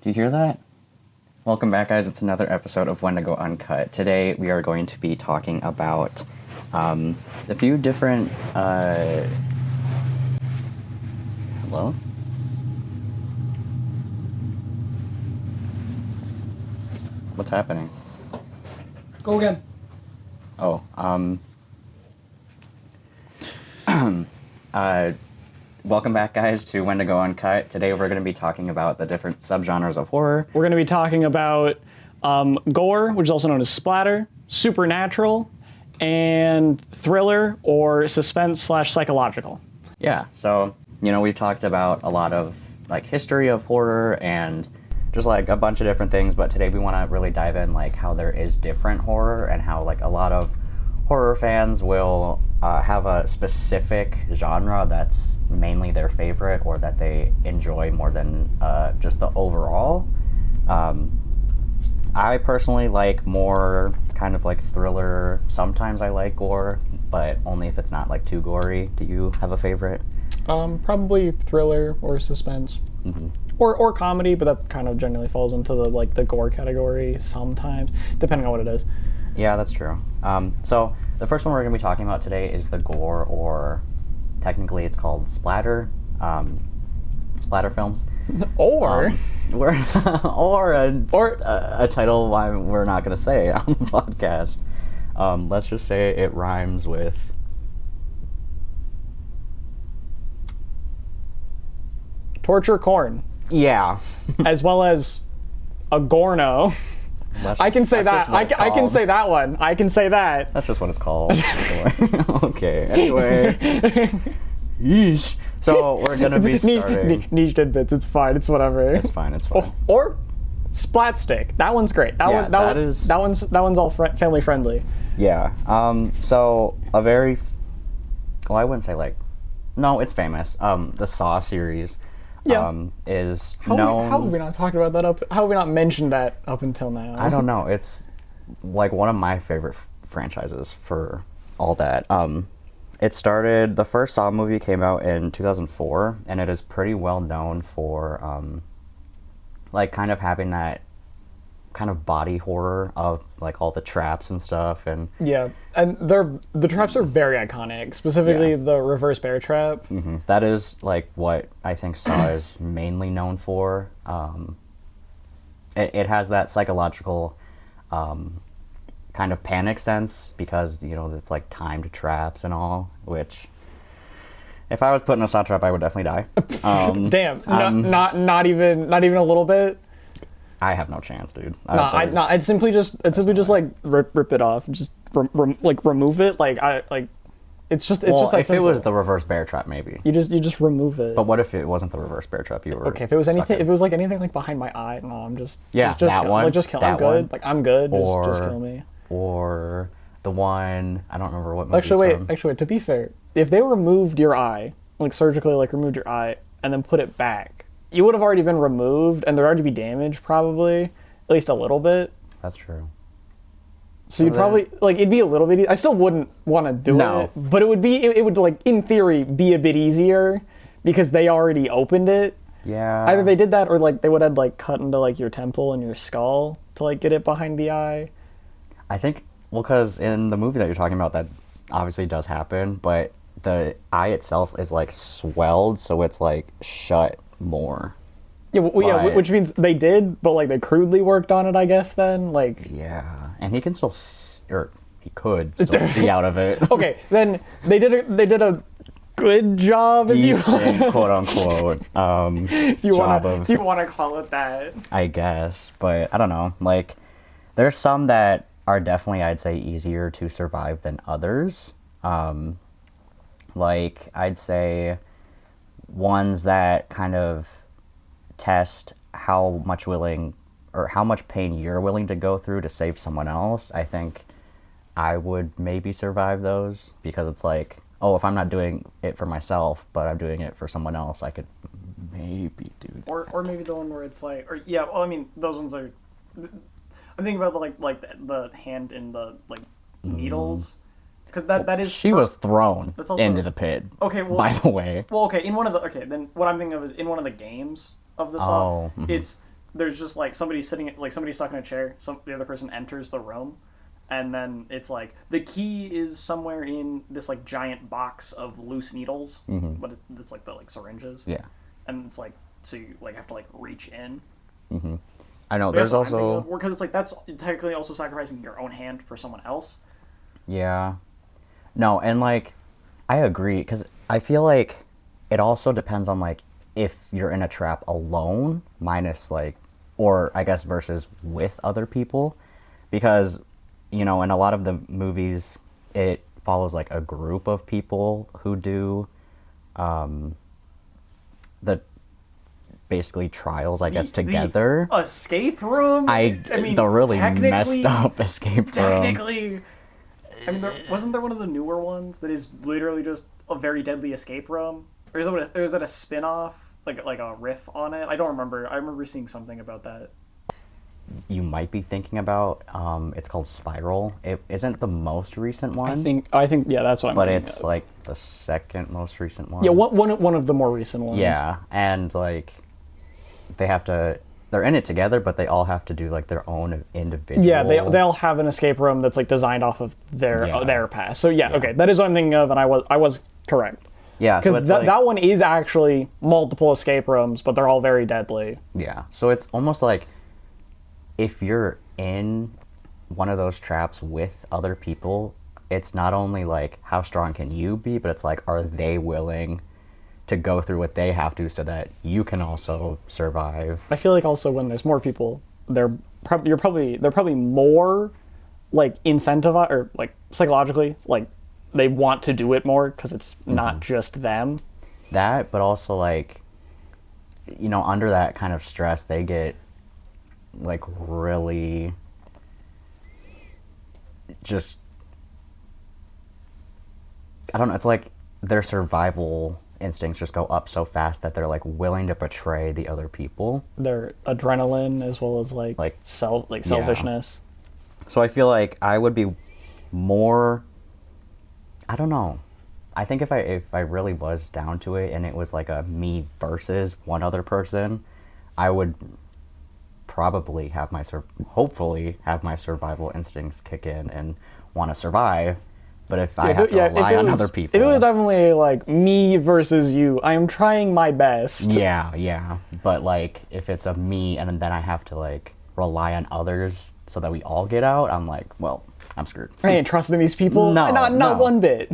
Do you hear that? Welcome back, guys. It's another episode of Wendigo Uncut. Today, we are going to be talking about a few different... Hello? What's happening? Go again. Oh, welcome back, guys, to Wendigo Uncut. Today we're going to be talking about the different subgenres of horror. We're going to be talking about gore, which is also known as splatter, supernatural, and thriller or suspense/psychological. Yeah, so, we've talked about a lot of, history of horror and just, a bunch of different things, but today we want to really dive in, how there is different horror and how, a lot of horror fans will have a specific genre that's mainly their favorite or that they enjoy more than just the overall. I personally like more kind of thriller. Sometimes I like gore, but only if it's not too gory. Do you have a favorite? Probably thriller or suspense. Mm-hmm. Or comedy, but that kind of generally falls into the gore category sometimes, depending on what it is. Yeah, that's true. So the first one we're going to be talking about today is the gore, or technically it's called splatter. Splatter films. Or a title we're not going to say on the podcast. Let's just say it rhymes with... torture corn. Yeah. As well as a gorno. I can say that. I can say that one. I can say that. That's just what it's called. Okay. Anyway. Yeesh. So we're gonna be starting. Niche tidbits. It's fine. It's whatever. It's fine. It's fine. Or splat stick. That one's great. That one's all family friendly. Yeah. So a very. Well, I wouldn't say no, it's famous. The Saw series. Yeah. Is known. How have we not talked about that how have we not mentioned that up until now? I don't know. It's one of my favorite franchises for all that. It started, the first Saw movie came out in 2004, and it is pretty well known for kind of having that kind of body horror of all the traps and stuff. And yeah, and the traps are very iconic, specifically the reverse bear trap. Mm-hmm. That is what I think Saw is mainly known for. It has that psychological kind of panic sense because it's timed traps and all, which if I was put in a Saw trap I would definitely die. Damn. Not even a little bit. I have no chance, dude. I'd simply just rip it off, just remove it. It's just that if simple. It was the reverse bear trap, maybe you just remove it. But what if it wasn't the reverse bear trap? You were okay. If it was anything behind my eye, no, I'm just that one. Just kill. I'm good. I'm good. Just kill me. Or the one I don't remember what movie. Actually, wait. To be fair, if they removed your eye, surgically, removed your eye and then put it back, you would have already been removed, and there'd already be damage, probably, at least a little bit. That's true. So you'd probably it'd be a little bit. I still wouldn't want to do it, but it would in theory be a bit easier because they already opened it. Yeah. Either they did that, or they would have cut into your temple and your skull to get it behind the eye. I think because in the movie that you're talking about, that obviously does happen, but the eye itself is swelled, so it's shut more. Yeah, which means they did, but they crudely worked on it, I guess. Then yeah, and he can still he could still see out of it. Okay, then they did a good job, decent quote unquote if you want to call it that. I guess, but I don't know. There's some that are definitely, I'd say, easier to survive than others. I'd say ones that kind of test how much pain you're willing to go through to save someone else. I think I would maybe survive those because it's if I'm not doing it for myself, but I'm doing it for someone else, I could maybe do that. Or maybe the one where it's those ones are. I'm thinking about the hand in the needles. Because that is... She was thrown into the pit, okay, well, by the way. Well, okay, in one of the... Okay, then what I'm thinking of is in one of the games of the Saw, it's there's just like somebody sitting, like somebody stuck in a chair. The other person enters the room, and then it's like the key is somewhere in this like giant box of loose needles, but it's like the like syringes. Yeah. And it's like so you like have to like reach in. I know. But There's that's what I'm also thinking of, because it's like that's technically also sacrificing your own hand for someone else. yeah. No, and like I agree because I feel like it also depends on like if you're in a trap alone minus like or I guess versus with other people because you know in a lot of the movies it follows like a group of people who do the basically trials I guess together. The escape room. I mean the really messed up escape room. Technically, I mean, wasn't there one of the newer ones that is literally just a very deadly escape room, or is that a spin-off, like a riff on it? I don't remember. I remember seeing something about that. You might be thinking about it's called Spiral. It isn't the most recent one. I think yeah, that's what I'm. But thinking it's of. like the second most recent one. Yeah, one of the more recent ones. Yeah, and like they have to. They're in it together, but they all have to do like their own individual. Yeah, they all have an escape room that's like designed off of their past. So yeah, okay, that is what I'm thinking of, and I was correct. Yeah, so because that one is actually multiple escape rooms, but they're all very deadly. Yeah, so it's almost like if you're in one of those traps with other people, it's not only like how strong can you be, but it's like are they willing to go through what they have to so that you can also survive. I feel like also when there's more people, they're probably more like incentivized or like psychologically like they want to do it more because it's not just them. That, but also like, you know, under that kind of stress, they get like really just, I don't know, it's like their survival instincts just go up so fast that they're like willing to betray the other people. Their adrenaline as well as like selfishness. So I feel like I would be more, I don't know. I think if I really was down to it and it was like a me versus one other person, I would probably have hopefully have my survival instincts kick in and want to survive. But if I have to rely on other people... If it was definitely, like, me versus you, I am trying my best. Yeah. But, like, if it's a me and then I have to, like, rely on others so that we all get out, I'm like, well, I'm screwed. I ain't trusting these people. No. Not one bit.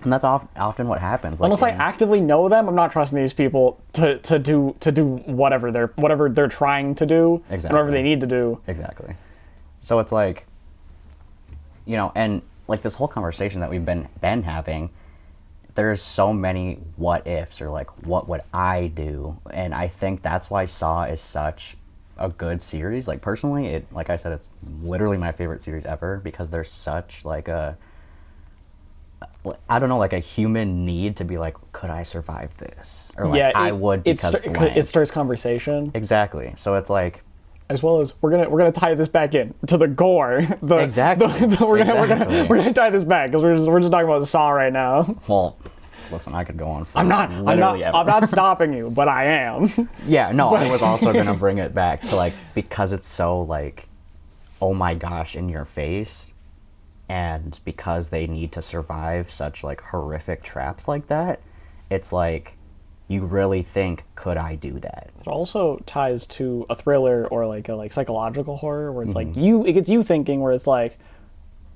And that's often what happens. Like, unless I actively know them, I'm not trusting these people to do whatever they're trying to do. Exactly. Whatever they need to do. Exactly. So it's like, you know, and... like this whole conversation that we've been having, there's so many what ifs or like what would I do, and I think that's why Saw is such a good series. Like personally, like I said, it's literally my favorite series ever because there's such like I don't know, like a human need to be like, could I survive this? Or like I would because it starts conversation. Exactly. So it's like. As well as we're gonna tie this back in to the gore. Exactly. We're gonna tie this back because we're just talking about Saw right now. Well, listen, I could go on for I'm not stopping you, but I am. Yeah, no, I was also gonna bring it back to like because it's so like, oh my gosh, in your face, and because they need to survive such like horrific traps like that, it's like. You really think, could I do that? It also ties to a thriller or like a psychological horror where it's like it gets you thinking where it's like,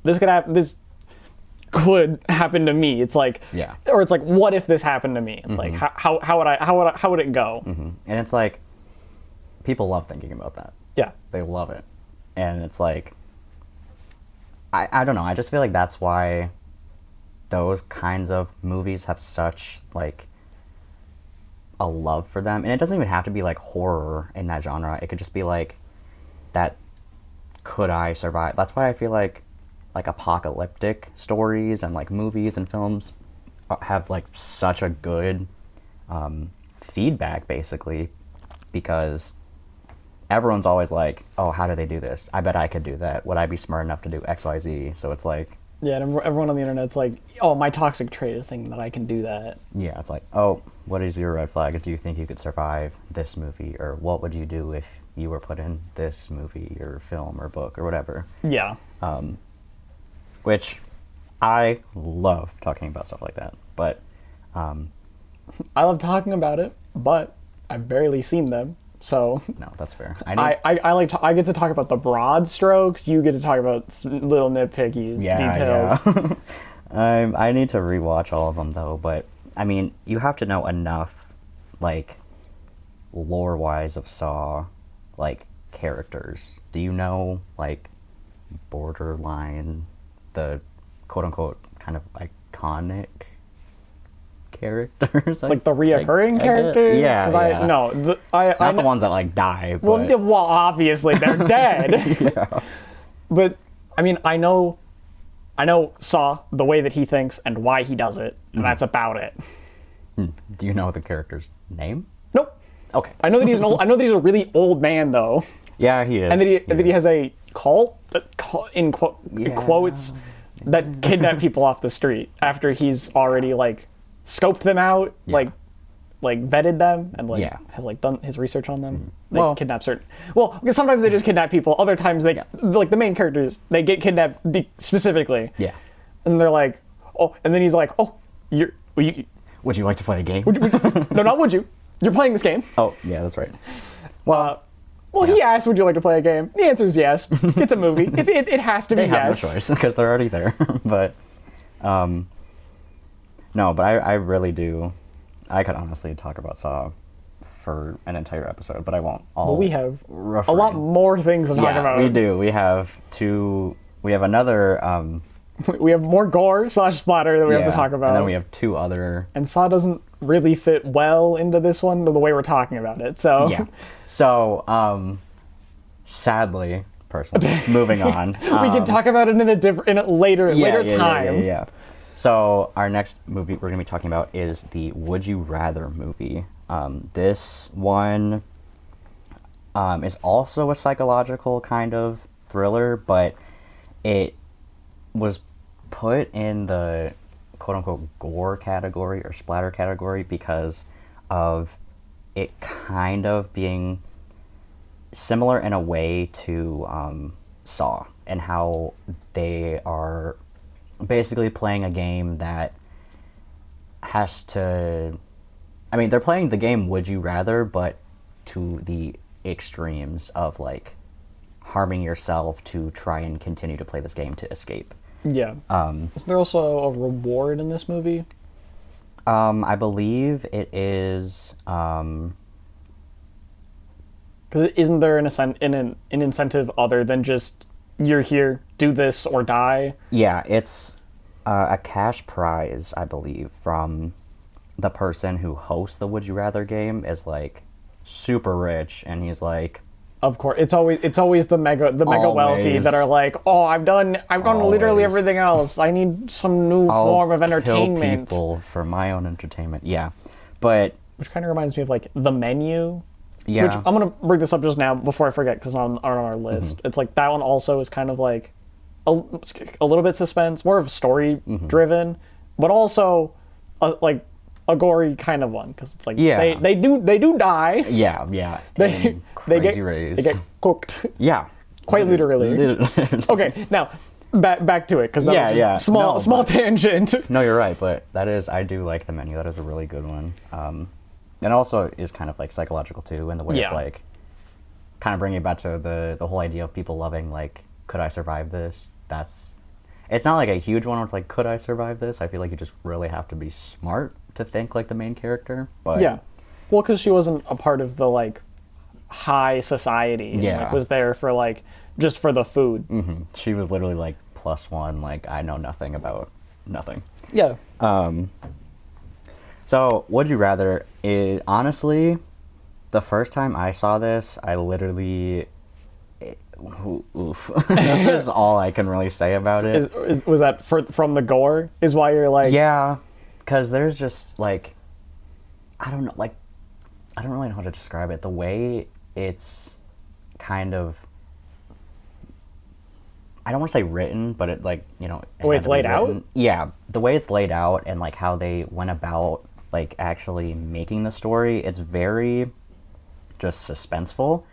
this could happen to me. It's like, yeah. Or it's like, what if this happened to me? It's like, how would it go? And it's like, people love thinking about that. Yeah. They love it. And it's like, I don't know. I just feel like that's why those kinds of movies have such like, a love for them, and it doesn't even have to be like horror in that genre. It could just be like that. Could I survive? That's why I feel like apocalyptic stories and like movies and films have like such a good feedback, basically, because everyone's always like, "Oh, how do they do this? I bet I could do that. Would I be smart enough to do X, Y, Z?" So it's like Yeah, and everyone on the internet's like, oh, my toxic trait is thinking that I can do that. Yeah, it's like, oh, what is your red flag? Do you think you could survive this movie? Or what would you do if you were put in this movie or film or book or whatever? Yeah. Which I love talking about stuff like that. But I love talking about it, but I've barely seen them. So no, that's fair. I get to talk about the broad strokes. You get to talk about little nitpicky details. Yeah. I need to rewatch all of them though. But I mean, you have to know enough, like, lore-wise of Saw, like, characters. Do you know, like, borderline, the quote-unquote kind of iconic characters? Like the reoccurring characters? Yeah, yeah. Not the ones that, like, die, but... Well, obviously, they're dead. Yeah. But, I mean, I know Saw, the way that he thinks, and why he does it, and that's about it. Do you know the character's name? Nope. Okay. I know that he's a really old man, though. Yeah, he is. And that he has a cult, in quotes, that kidnap people off the street after he's already, like, scoped them out, like vetted them, and has like done his research on them. They kidnap certain. Well, because sometimes they just kidnap people. Other times they like the main characters. They get kidnapped specifically. Yeah. And they're like, oh, and then he's like, oh, would you like to play a game? No, not would you. You're playing this game. Oh, yeah, that's right. He asked, would you like to play a game? The answer is yes. It's a movie. It has to be yes. They have no choice because they're already there. But, no, but I really do. I could honestly talk about Saw for an entire episode, but I won't. We have a lot more things to talk about. We do. We have another... we have more gore / splatter that we have to talk about. And then we have two other... And Saw doesn't really fit well into this one, the way we're talking about it, so... Yeah. So, sadly, personally, moving on. We can talk about it in a later time. Yeah. So, our next movie we're going to be talking about is the Would You Rather movie. This one is also a psychological kind of thriller, but it was put in the quote-unquote gore category or splatter category because of it kind of being similar in a way to Saw, and how they are basically playing a game that has to... I mean, they're playing the game Would You Rather, but to the extremes of, like, harming yourself to try and continue to play this game to escape. Yeah. Is there also a reward in this movie? I believe it is... Because isn't there an incentive other than just, you're here, do this or die? Yeah, it's a cash prize, I believe, from the person who hosts the Would You Rather game is, like, super rich, and he's like... Of course, it's always the mega wealthy that are like, oh, I've done literally everything else. I need some new form of entertainment. Kill people for my own entertainment. Yeah, but which kind of reminds me of, like, The Menu. Yeah. Which I'm gonna bring this up just now before I forget, because it's not on our list. It's like that one also is kind of like a little bit suspense, more of story driven, but also like a gory kind of one, because it's like they do die. Yeah. They get cooked. Yeah. Quite literally. Okay, now back to it, because that was just small tangent. No, you're right, but I do like The Menu. That is a really good one. And also is kind of, like, psychological too, in the way of, like, kind of bringing it back to the whole idea of people loving, like, could I survive this? It's not like a huge one where it's like, could I survive this? I feel like you just really have to be smart to think like the main character. But yeah, well, because she wasn't a part of the, like, high society. And, like, was there for, like, just for the food. She was literally, like, +1. Like, I know nothing about nothing. Yeah. So, Would You Rather is, honestly, the first time I saw this, I literally... Oof. That's just all I can really say about it. Was that from the gore? Is why you're like... Yeah, because there's just, like... I don't really know how to describe it. The way it's kind of... I don't want to say written, but it like, you know, The way it's laid out? written. Yeah, the way it's laid out and like how they went about like actually making the story, it's very just suspenseful,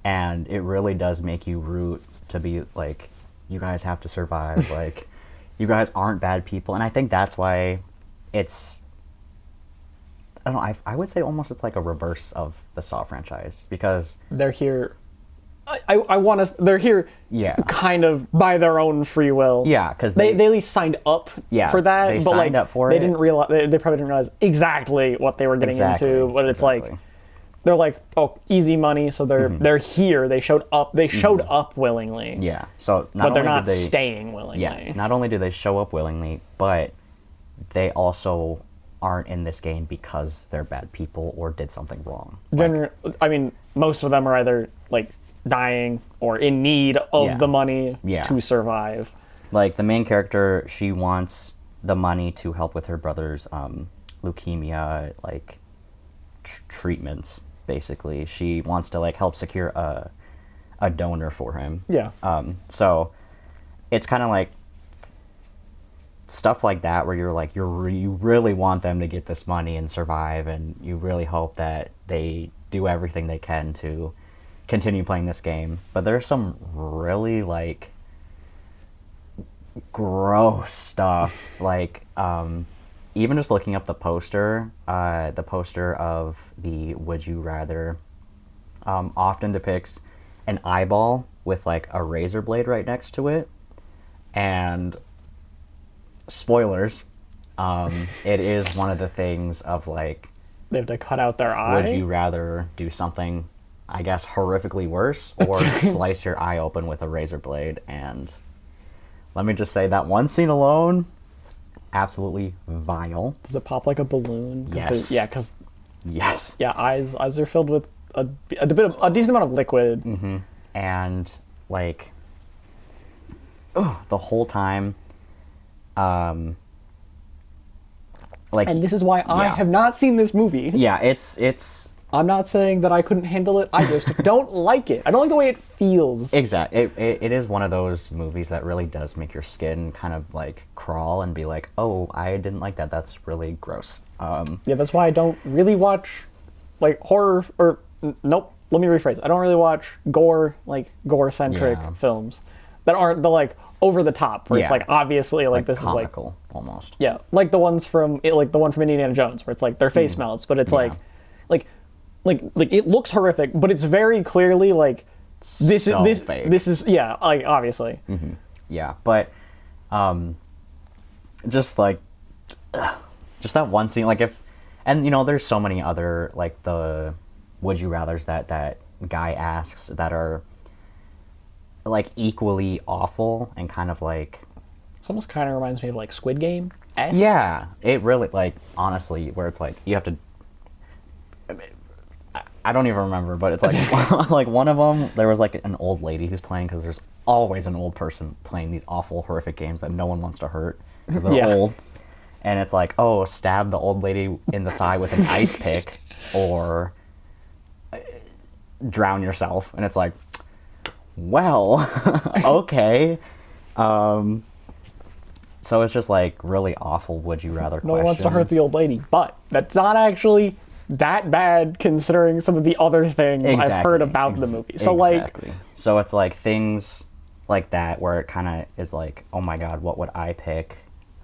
and it really does make you root to be like, you guys have to survive, like you guys aren't bad people. And I think that's why it's, I don't know, I would say almost it's like a reverse of the Saw franchise, because They're here. I want to. They're here. Yeah. Kind of by their own free will. yeah, because They at least signed up Yeah, for that. they but signed like, up for they it. didn't realize. They probably didn't realize exactly what they were getting into. But it's like, they're like, oh, easy money. So they're here. They showed up. They showed up willingly. Yeah, so But they're only not did they, staying willingly. Yeah, not only do they show up willingly, but they also aren't in this game because they're bad people or did something wrong. I mean, most of them are either like dying or in need of Yeah. the money Yeah. to survive. Like the main character, she wants the money to help with her brother's leukemia, like treatments. Basically, she wants to like help secure a donor for him. Yeah. So it's kind of like stuff like that where you're like you really want them to get this money and survive, and you really hope that they do everything they can to continue playing this game. But there's some really like gross stuff, like even just looking up the poster of the Would You Rather often depicts an eyeball with like a razor blade right next to it, and spoilers, it is one of the things of like, They have to cut out their eye. would you rather do something, I guess, horrifically worse, or slice your eye open with a razor blade? And let me just say that one scene alone, absolutely vile. Does it pop like a balloon? Yes. Yeah, because Yes. eyes are filled with a decent amount of liquid. Mm-hmm. And like, the whole time, like, And this is why I have not seen this movie. yeah, it's I'm not saying that I couldn't handle it. I just don't like it. I don't like the way it feels. exactly. It is one of those movies that really does make your skin kind of like crawl and be like, oh, I didn't like that. That's really gross. Yeah, that's why I don't really watch like horror or nope. Let me rephrase. I don't really watch gore-centric Yeah. films that aren't the like over the top where it's Yeah. like obviously like this comical, is like almost. yeah, like the ones from like the one from Indiana Jones where it's like their face melts, but it's like it looks horrific, but it's very clearly like this So is fake. this is yeah, like obviously. Yeah, but just like just that one scene, like if, and you know, there's so many other like the would you rathers that guy asks that are like equally awful and kind of like, This almost kind of reminds me of like Squid Game. yeah, it really, like, honestly, where it's like you have to, I don't even remember, but it's like like one of them, there was like an old lady who's playing, because there's always an old person playing these awful horrific games that no one wants to hurt because they're Yeah. old. And it's like, oh, stab the old lady in the thigh with an ice pick, or drown yourself. And it's like, well, okay. So it's just like really awful would you rather No one wants to hurt questions. the old lady, but that's not actually that bad considering some of the other things I've heard about the movie. So exactly. So it's like things like that where it kind of is like, oh my god, what would I pick?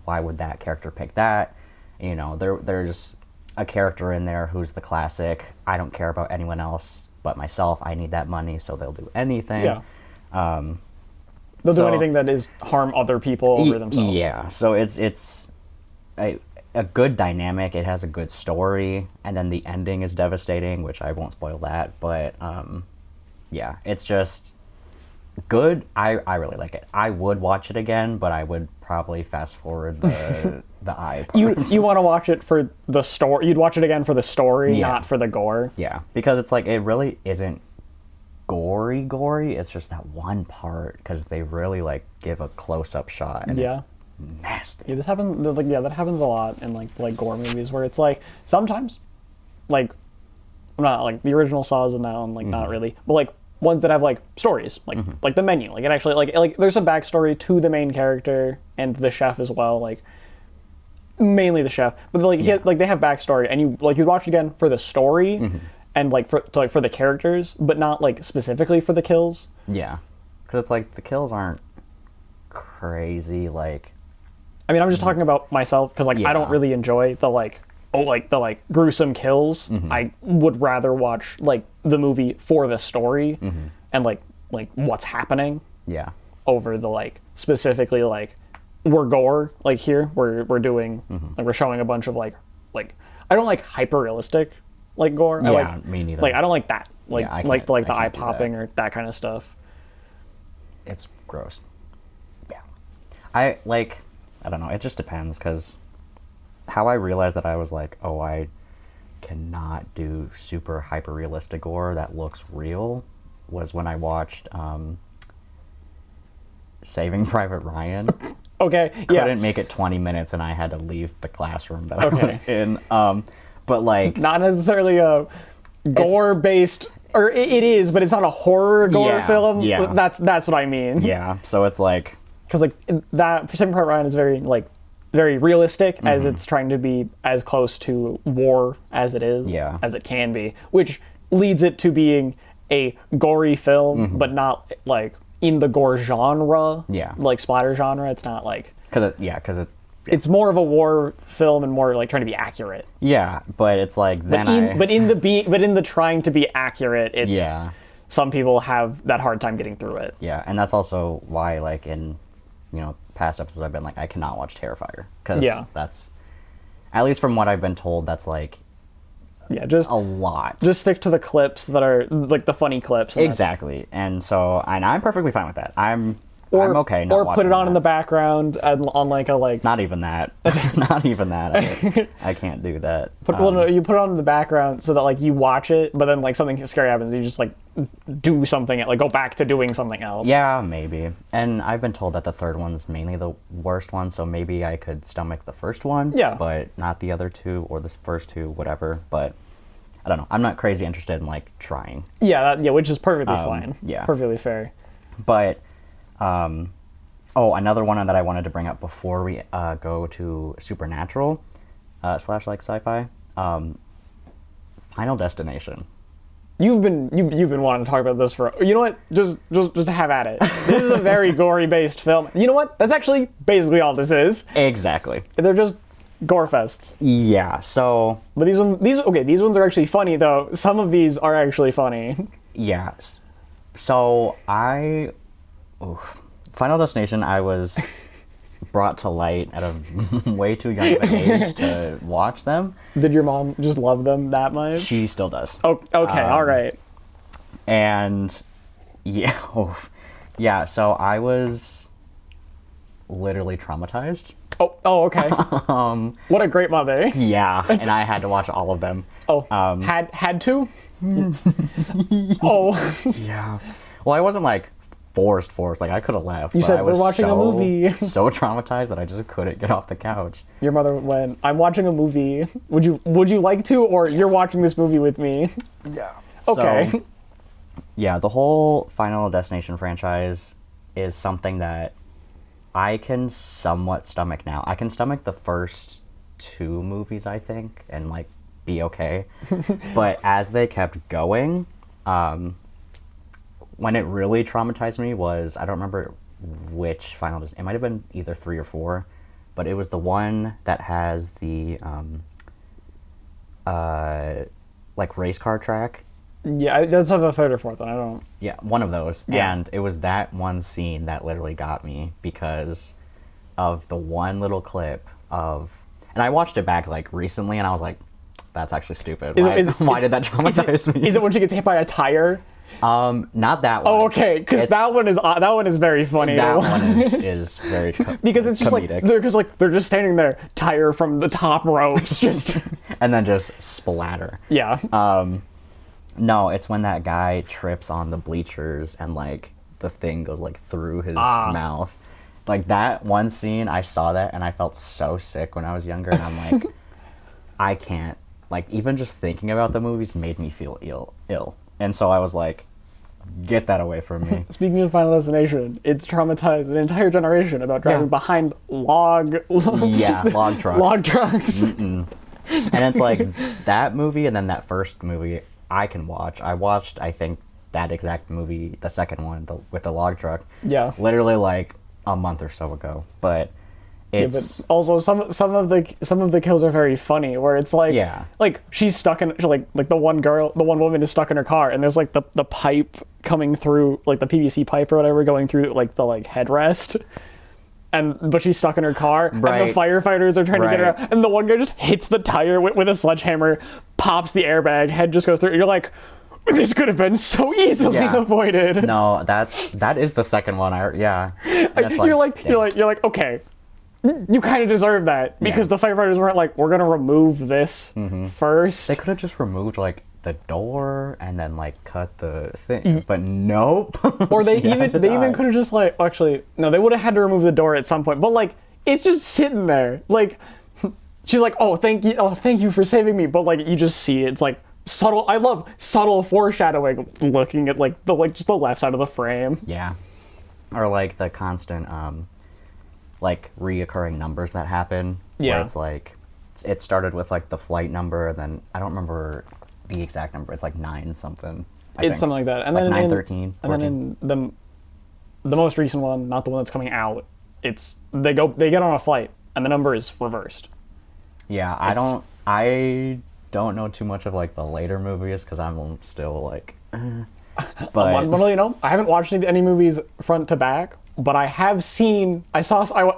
Why would that character pick that? You know, there's a character in there who's the classic, I don't care about anyone else but myself. I need that money, so they'll do anything. Yeah. They'll do anything that is harm other people over themselves. Yeah. So it's a good dynamic. It has a good story, and then the ending is devastating, which I won't spoil that. But yeah, it's just good. I really like it. I would watch it again, but I would probably fast forward the eye part. You want to watch it for the story. You'd watch it again for the story, Yeah. not for the gore. Yeah, because it's like it really isn't gory. It's just that one part, because they really like give a close-up shot, and Yeah. it's nasty. Yeah, this happens. Like, yeah, that happens a lot in like gore movies where it's like sometimes, like, I'm not like the original Saws in that one, like not really, but like ones that have like stories, like the Menu, like it actually like there's a backstory to the main character and the chef as well, like mainly the chef, but like they have backstory, and you watch it again for the story and like for the characters, but not like specifically for the kills. Yeah, because it's like the kills aren't crazy. Like, I mean, I'm just talking about myself because I don't really enjoy the gruesome kills. I would rather watch like the movie for the story and like what's happening. Yeah. Over the like specifically like we're gore like here we're doing like we're showing a bunch of like I don't like hyper realistic like gore. Yeah, me neither. Like I don't like that. Like I the eye popping or that kind of stuff. It's gross. Yeah. I don't know. It just depends, because how I realized that I was like, oh, I cannot do super hyper realistic gore that looks real was when I watched Saving Private Ryan. Okay. Couldn't make it 20 minutes, and I had to leave the classroom that I was in. But like, not necessarily a gore based, or it is, but it's not a horror gore film. Yeah. That's what I mean. Yeah. So it's like, because like that Saving Private Ryan is very realistic, as it's trying to be as close to war as it is, as it can be, which leads it to being a gory film, but not like in the gore genre, like splatter genre. It's not like it's more of a war film and more like trying to be accurate. Yeah, but it's like but in the trying to be accurate, it's some people have that hard time getting through it. Yeah, and that's also why like in past episodes I've been like, I cannot watch Terrifier, because that's, at least from what I've been told, that's like just a lot. Just stick to the clips that are like the funny clips. Exactly. And so, and I'm perfectly fine with that. I'm okay not or put it on that. in the background on like a like not even that. Not even that. I can't do that. No, you put it on in the background so that like you watch it, but then like something scary happens, you just like do something, like go back to doing something else. Yeah, maybe. And I've been told that the third one's mainly the worst one, so maybe I could stomach the first one, but not the other two, or the first two, whatever. But I don't know. I'm not crazy interested in like trying. Yeah, which is perfectly fine. Yeah, perfectly fair. But another one that I wanted to bring up before we go to supernatural / like sci-fi, Final Destination. You've been wanting to talk about this for, you know what? Just have at it. This is a very gory based film. You know what? That's actually basically all this is. Exactly. They're just gore fests. Yeah. So. But these ones are actually funny though. Some of these are actually funny. Yeah. So Final Destination, I was brought to light at a way too young of an age to watch them. Did your mom just love them that much? She still does. Oh, okay, all right. And so I was literally traumatized. Oh, okay. What a great mother. Yeah, and I had to watch all of them. Had to? Oh. Yeah. Well, I wasn't like forced. Like I could have left. You said I was we're watching a movie. So traumatized that I just couldn't get off the couch. Your mother went, I'm watching a movie. Would you like to, or you're watching this movie with me? Yeah. Okay. So, yeah, the whole Final Destination franchise is something that I can somewhat stomach now. I can stomach the first two movies, I think, and like be okay. But as they kept going, when it really traumatized me was, I don't remember which Final Destination, it might have been either 3 or 4, but it was the one that has the like race car track. Yeah, that's the 3rd or 4th one. I don't. Yeah, one of those. Yeah. And it was that one scene that literally got me because of the one little clip of, and I watched it back like recently, and I was like, that's actually stupid. Why did that traumatize me? Is it when she gets hit by a tire? Not that one. Oh, okay, because that one is very funny. That one is very because it's just comedic. they're just standing there, tire from the top ropes, just and then just splatter. Yeah. No, it's when that guy trips on the bleachers and like the thing goes like through his mouth. Like that one scene, I saw that and I felt so sick when I was younger, and I'm like, I can't. Like even just thinking about the movies made me feel ill. And so I was like, get that away from me. Speaking of Final Destination, it's traumatized an entire generation about driving behind log trucks. Log trucks. And it's like that movie and then that first movie I can watch. I watched, I think, that exact movie, the second one, with the log truck. Yeah. Literally like a month or so ago. But it's but also some of the kills are very funny, where it's like she's stuck in like the one woman is stuck in her car, and there's like the pipe coming through, like the PVC pipe or whatever, going through like the like headrest, but she's stuck in her car, and the firefighters are trying to get her out, and the one guy just hits the tire with a sledgehammer, pops the airbag, head just goes through. You're like, this could have been so easily avoided. No, that is the second one. You're like, okay, you kind of deserve that, because the firefighters weren't like, we're gonna remove this first. They could have just removed like the door and then like cut the thing, but nope. Or they even could have just like, actually no, they would have had to remove the door at some point, but like it's just sitting there, like she's like, oh thank you for saving me, but like you just see it's like subtle. I love subtle foreshadowing, looking at like just the left side of the frame. Yeah. Or like the constant like reoccurring numbers that happen. Yeah. Where it's like it started with like the flight number, and then I don't remember the exact number. It's like 9 something. It's something like that. And like then 913. And then in the most recent one, not the one that's coming out, it's they get on a flight and the number is reversed. Yeah, I don't know too much of like the later movies because I'm still like but well, you know, I haven't watched any movies front to back, but I have seen. I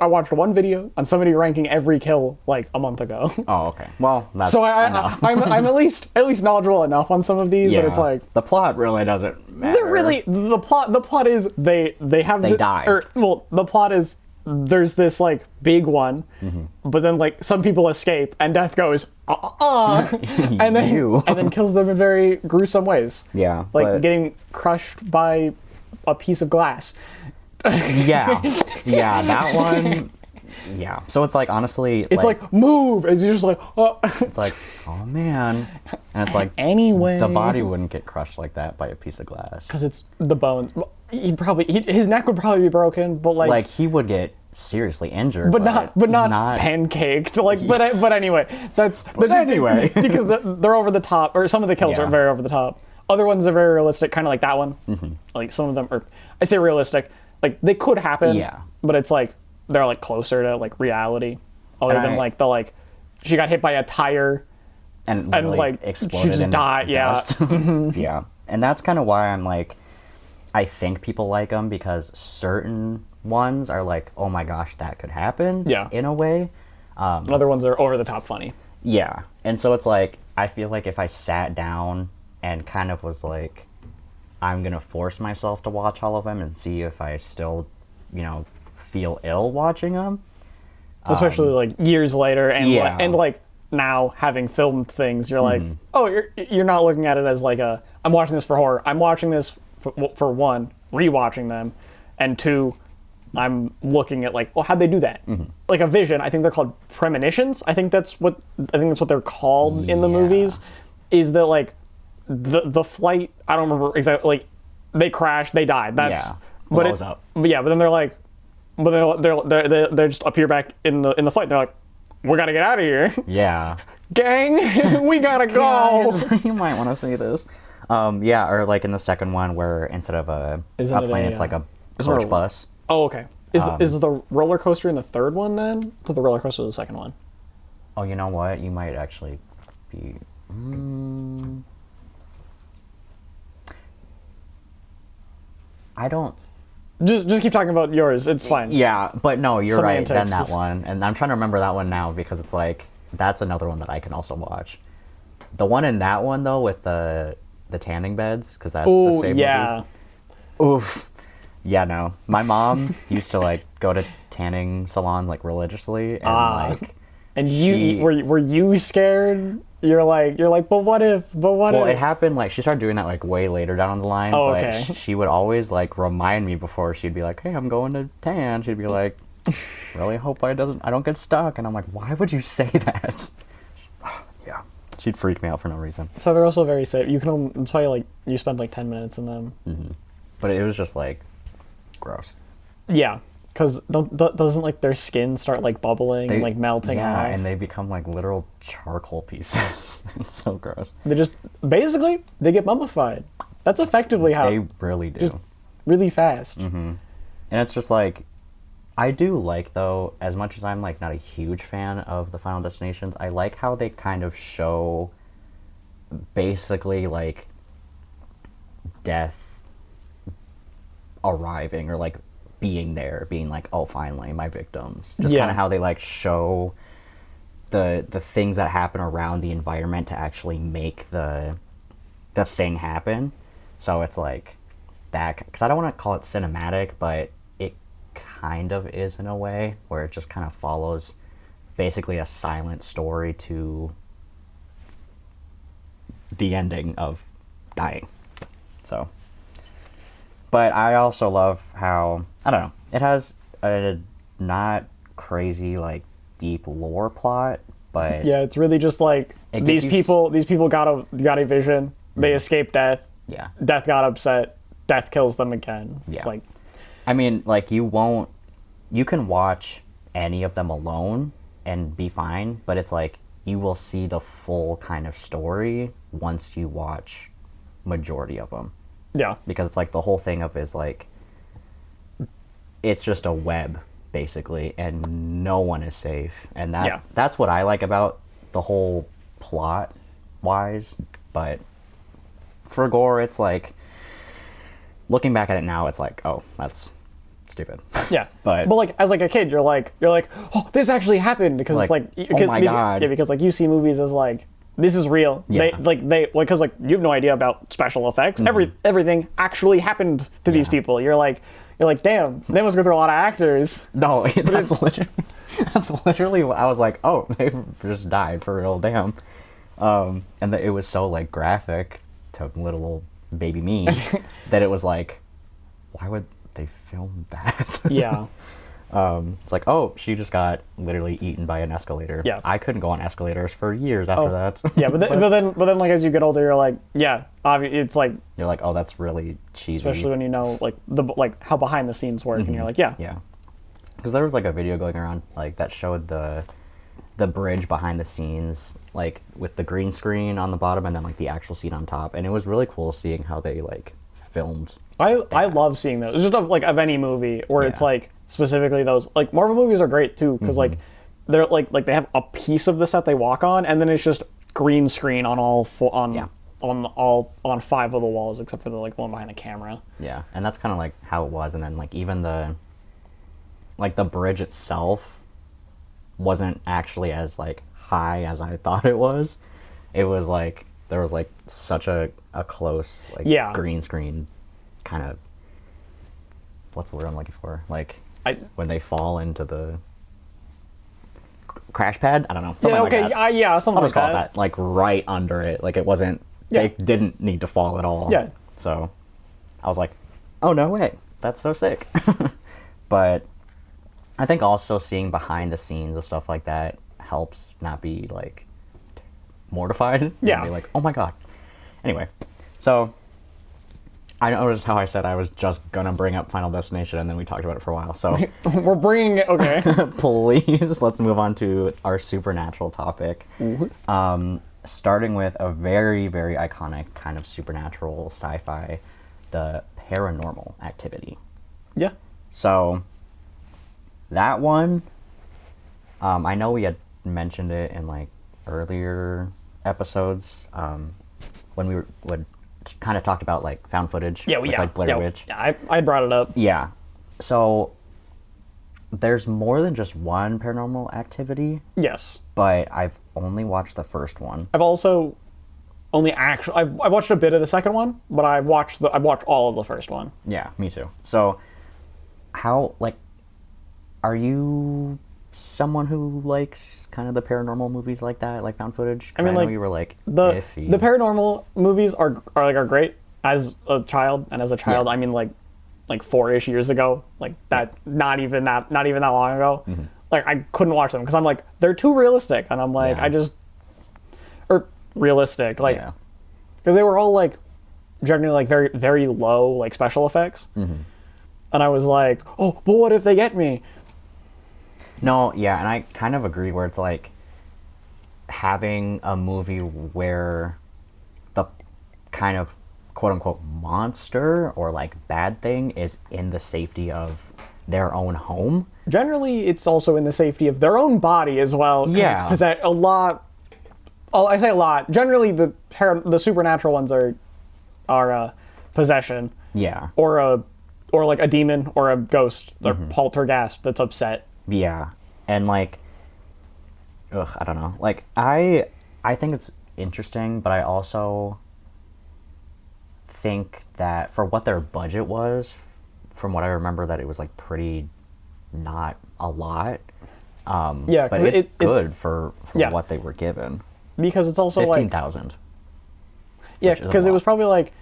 watched one video on somebody ranking every kill like a month ago. Oh, okay. Well, that's so I'm at least knowledgeable enough on some of these that it's like the plot really doesn't matter. The plot is they die. The plot is there's this like big one, but then like some people escape and death goes and then kills them in very gruesome ways. Yeah, like getting crushed by a piece of glass. yeah, that one. Yeah. So it's like, honestly, it's like move. It's just like, oh. It's like, oh man, and it's like, anyway, the body wouldn't get crushed like that by a piece of glass because it's the bones. His neck would probably be broken, but like he would get seriously injured, but not pancaked. Like, but anyway, anyway because they're over the top, or some of the kills are very over the top. Other ones are very realistic, kind of like that one. Like some of them are, I say realistic, like they could happen. Yeah. But it's like they're like closer to like reality, other than like the like she got hit by a tire and like exploded. She just died. Dust. Yeah. And that's kind of why I'm like, I think people like them, because certain ones are like, oh my gosh, that could happen. Yeah. In a way. Other ones are over the top funny. Yeah. And so it's like, I feel like if I sat down and kind of was like, I'm going to force myself to watch all of them and see if I still, feel ill watching them. Especially like years later and like now having filmed things, you're like, oh, you're not looking at it as like I'm watching this for horror. I'm watching this for one, rewatching them, and two, I'm looking at like, well, how'd they do that? Like a vision. I think they're called premonitions. I think that's what they're called in the movies. Is that like the flight? I don't remember exactly. Like they crashed, they died. That's blows up. But then they're like, they're just appear back in the flight. They're like, we gotta get out of here. Yeah, gang, we gotta go. Guys, you might want to see this. Or like in the second one where instead of a plane, it's like a coach bus. Oh, okay. Is the roller coaster in the third one then? Or the roller coaster was the second one? Oh, you know what? You might actually be. I don't. Just keep talking about yours. It's fine. Yeah, but no, you're right. Then that one, and I'm trying to remember that one now because it's like that's another one that I can also watch. The one in that one though with the tanning beds, because that's the same movie. Oof. Yeah, no. My mom used to like go to tanning salons like religiously, and like. And were you scared? You're like, but what if? Well, it happened like she started doing that like way later down the line. Oh, but okay. She would always like remind me before she'd be like, "Hey, I'm going to tan." She'd be like, "Really hope I don't get stuck." And I'm like, "Why would you say that?" Yeah. She'd freak me out for no reason. So they're also very safe. You can only, it's probably like you spend like 10 minutes in them. But it was just like gross. Yeah, because doesn't like their skin start like bubbling and like melting off? Yeah, and they become like literal charcoal pieces. It's so gross. They just basically they get mummified. That's effectively how They really do. just really fast. And it's just like, I do like, though, as much as I'm like not a huge fan of the Final Destinations, I like how they kind of show basically like death arriving or like being there, being like, oh, finally, my victims. Just kind of how they like show the things that happen around the environment to actually make the thing happen. So it's like that, because I don't want to call it cinematic, but it kind of is in a way, where it just kind of follows basically a silent story to the ending of dying. So, but I also love how, I don't know, it has a not crazy like deep lore plot, but Yeah, it's really just like these people got a vision. They escaped death. Yeah. Death got upset. Death kills them again. Yeah. It's like, I mean, like, you can watch any of them alone and be fine, but it's like, you will see the full kind of story once you watch majority of them. yeah. Because it's like, the whole thing of is like, it's just a web, basically, and no one is safe. And that's what I like about the whole plot-wise, but for gore, it's like, looking back at it now, it's like, oh, that's stupid. Yeah, but like as like a kid, you're like, oh, this actually happened, because it's like, oh my god, yeah, because like you see movies as like, this is real. Yeah. Because like you have no idea about special effects. Everything actually happened to these people. You're like, damn, they must go through a lot of actors. No, that's literally what I was like, oh, they just died for real, damn. And it was so like graphic to little old baby me that it was like, why would they film that? Yeah. It's like, oh, she just got literally eaten by an escalator. Yeah. I couldn't go on escalators for years after that. Yeah, but then like as you get older, you're like, yeah, it's like, you're like, oh, that's really cheesy. especially when you know like how behind the scenes work, and you're like, yeah. Yeah. Because there was like a video going around like that showed the bridge behind the scenes, like with the green screen on the bottom and then like the actual scene on top, and it was really cool seeing how they like filmed. I love seeing those. It's just of any movie where it's like specifically those, like Marvel movies are great too, because like they're like they have a piece of the set they walk on, and then it's just green screen on all on 5 of the walls except for the like one behind the camera. Yeah, and that's kind of like how it was, and then like even the bridge itself wasn't actually as like high as I thought it was. It was like there was like such a close like green screen kind of, what's the word I'm looking for? Like when they fall into the crash pad? I don't know. Something like that. Yeah, something I'll just like call it that. Like right under it. Like it wasn't, they didn't need to fall at all. Yeah. So I was like, oh no way, that's so sick. But I think also seeing behind the scenes of stuff like that helps not be like mortified. Yeah. Be like, oh my god. Anyway, so I noticed how I said I was just gonna bring up Final Destination, and then we talked about it for a while. So we're bringing it. Okay. Please, let's move on to our supernatural topic. Starting with a very, very iconic kind of supernatural sci-fi, the Paranormal Activity. Yeah. So that one, I know we had mentioned it in like earlier episodes, when we would kind of talked about like found footage, like Blair Witch. Yeah, I brought it up. Yeah. So there's more than just one Paranormal Activity. Yes. But I've only watched the first one. I've also only I watched a bit of the second one, but I watched all of the first one. Yeah, me too. So how, like, are you someone who likes kind of the paranormal movies like that, like found footage? I mean, know like, you were like the paranormal movies are great as a child, and as a child, I mean like 4-ish years ago, like that, not even that long ago. Like I couldn't watch them because I'm like, they're too realistic, and I'm like, realistic, like Yeah. because they were all like generally like very very low like special effects, and I was like, oh, but what if they get me? No, yeah, and I kind of agree where it's like having a movie where the kind of quote unquote monster or like bad thing is in the safety of their own home. Generally, it's also in the safety of their own body as well. 'Cause Yeah. it's a lot. Oh, I say a lot. Generally, the supernatural ones are possession. Yeah. Or like a demon or a ghost or poltergeist that's upset. Yeah. And like I don't know. Like I think it's interesting, but I also think that for what their budget was, from what I remember, that it was like pretty not a lot. Yeah, but it's good for yeah. what they were given. Because it's also 15,000. Yeah, because it was probably like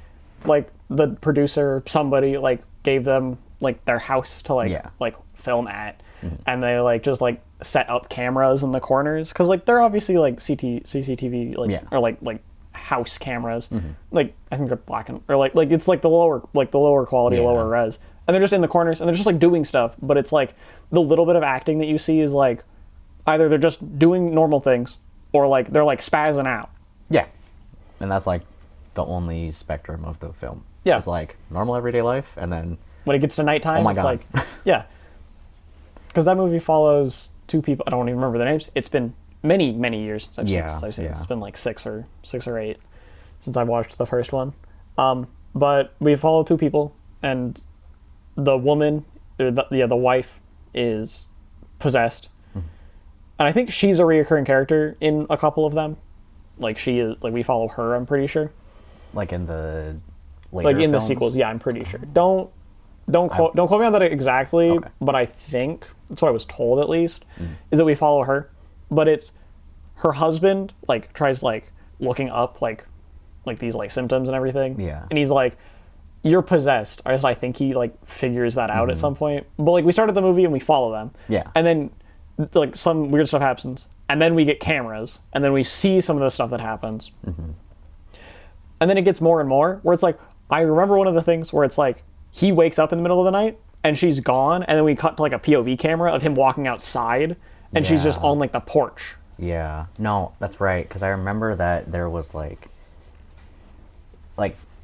the producer, somebody like gave them like their house to like film at, and they like just like set up cameras in the corners because like they're obviously like CCTV or like house cameras, like I think they're black and or like it's like the lower quality, lower res, and they're just in the corners and they're just like doing stuff, but it's like the little bit of acting that you see is like either they're just doing normal things or like they're like spazzing out. Yeah, and that's like the only spectrum of the film. Yeah, it's like normal everyday life, and then when it gets to nighttime, oh my it's God. like yeah, because that movie follows two people. I don't even remember their names. It's been many years since I've seen it. It's been like six or eight since I watched the first one. But we follow two people, and the woman, the wife, is possessed, and I think she's a reoccurring character in a couple of them. Like she is, like we follow her. I'm pretty sure. Like in the later like in films? the sequels, yeah, I'm pretty sure. Don't quote me on that exactly, okay. But I think that's what I was told at least, is that we follow her, but it's her husband like tries like looking up like these like symptoms and everything, and he's like, you're possessed. I think he like figures that out at some point, but like we started the movie and we follow them, and then like some weird stuff happens, and then we get cameras, and then we see some of the stuff that happens, and then it gets more and more where it's like, I remember one of the things where it's like he wakes up in the middle of the night and she's gone, and then we cut to like a POV camera of him walking outside, and she's just on like the porch. Yeah, no, that's right, because I remember that there was like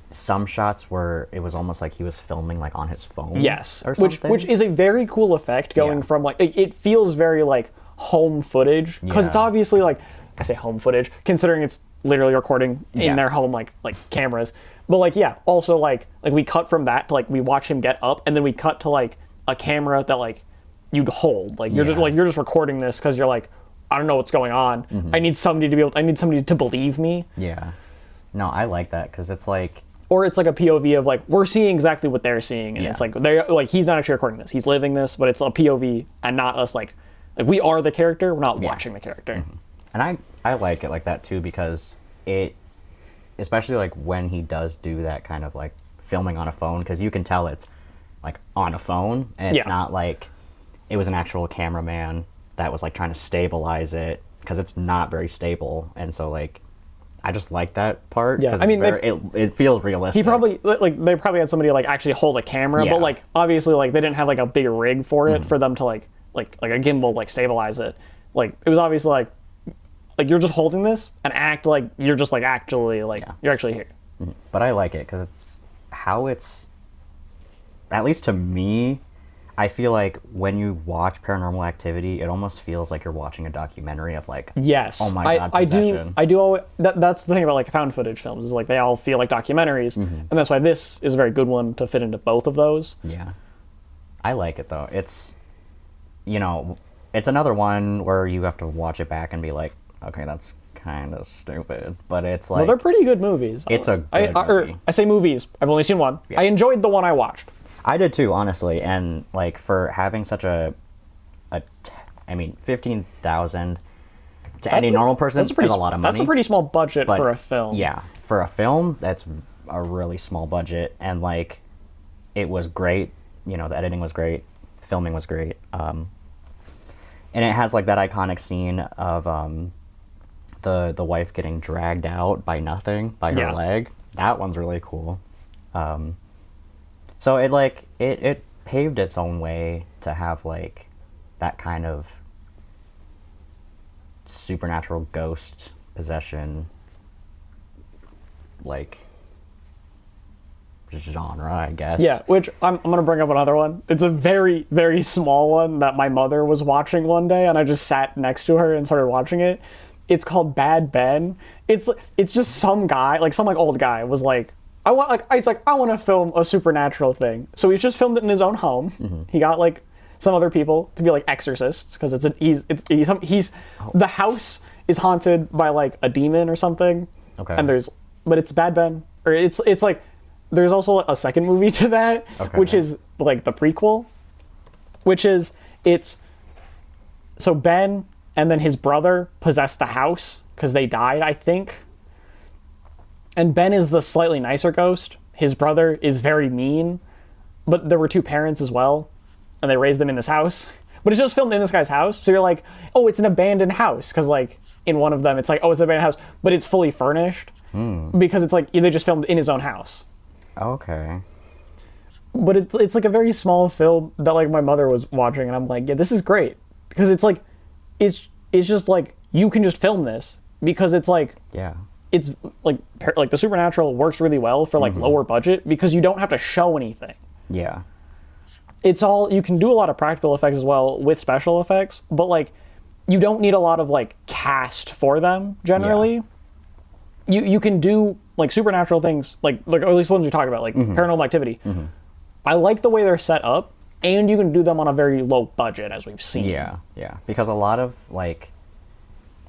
some shots where it was almost like he was filming like on his phone. Yes, or something. which is a very cool effect going from like it feels very like home footage because it's obviously like I say home footage considering it's literally recording in their home like cameras, but like also like we cut from that to like we watch him get up, and then we cut to like a camera that like you'd hold like you're just recording this because you're like, I don't know what's going on. I need somebody to believe me. Yeah, no, I like that because it's like, or it's like a POV of like we're seeing exactly what they're seeing, and it's like they like he's not actually recording this, he's living this, but it's a POV and not us like we are the character, we're not watching the character. And I like it like that too, because it, especially like when he does do that kind of like filming on a phone, because you can tell it's like on a phone, and it's not like it was an actual cameraman that was like trying to stabilize it, because it's not very stable, and so like I just like that part. Yeah, I mean, it feels realistic. He probably they probably had somebody like actually hold a camera, but like obviously like they didn't have like a big rig for it for them to like a gimbal like stabilize it. Like it was obviously like you're just holding this and act like you're just like actually like you're actually here. But I like it because it's how it's, at least to me, I feel like when you watch Paranormal Activity, it almost feels like you're watching a documentary of like, yes, oh my God, possession. I do always, that's the thing about like found footage films is like they all feel like documentaries, and that's why this is a very good one to fit into both of those. Yeah, I like it though. It's, it's another one where you have to watch it back and be like, okay, that's kind of stupid, but it's like, well, they're pretty good movies. It's a good movie. I say movies. I've only seen one. I enjoyed the one I watched. I did too, honestly, and like for having such I mean, 15,000 to any normal person is a lot of money. That's a pretty small budget for a film. Yeah, for a film, that's a really small budget, and like, it was great. The editing was great, filming was great, and it has like that iconic scene of the wife getting dragged out by nothing, by her Yeah. leg. That one's really cool. So it paved its own way to have like that kind of supernatural ghost possession like genre, I guess. Yeah, which I'm going to bring up another one. It's a very, very small one that my mother was watching one day, and I just sat next to her and started watching it. It's called Bad Ben. It's just some guy, like some like old guy was like, I want to film a supernatural thing. So he's just filmed it in his own home. Mm-hmm. He got like some other people to be like exorcists because the house is haunted by like a demon or something. Okay. And but it's Bad Ben, or it's like there's also a second movie to that, Okay. which is like the prequel, which is so Ben and then his brother possessed the house because they died, I think. And Ben is the slightly nicer ghost. His brother is very mean, but there were two parents as well, and they raised them in this house. But it's just filmed in this guy's house, so you're like, oh, it's an abandoned house, because like in one of them, it's like, oh, it's an abandoned house, but it's fully furnished because it's like they just filmed in his own house. Okay. But it's like a very small film that like my mother was watching, and I'm like, yeah, this is great because it's like, it's just like you can just film this because it's like. Yeah. It's like the supernatural works really well for like lower budget because you don't have to show anything. Yeah. It's all, you can do a lot of practical effects as well with special effects, but like you don't need a lot of like cast for them generally. Yeah. You can do like supernatural things like at least ones we talk about like Paranormal Activity. I like the way they're set up, and you can do them on a very low budget as we've seen. Yeah. Because a lot of like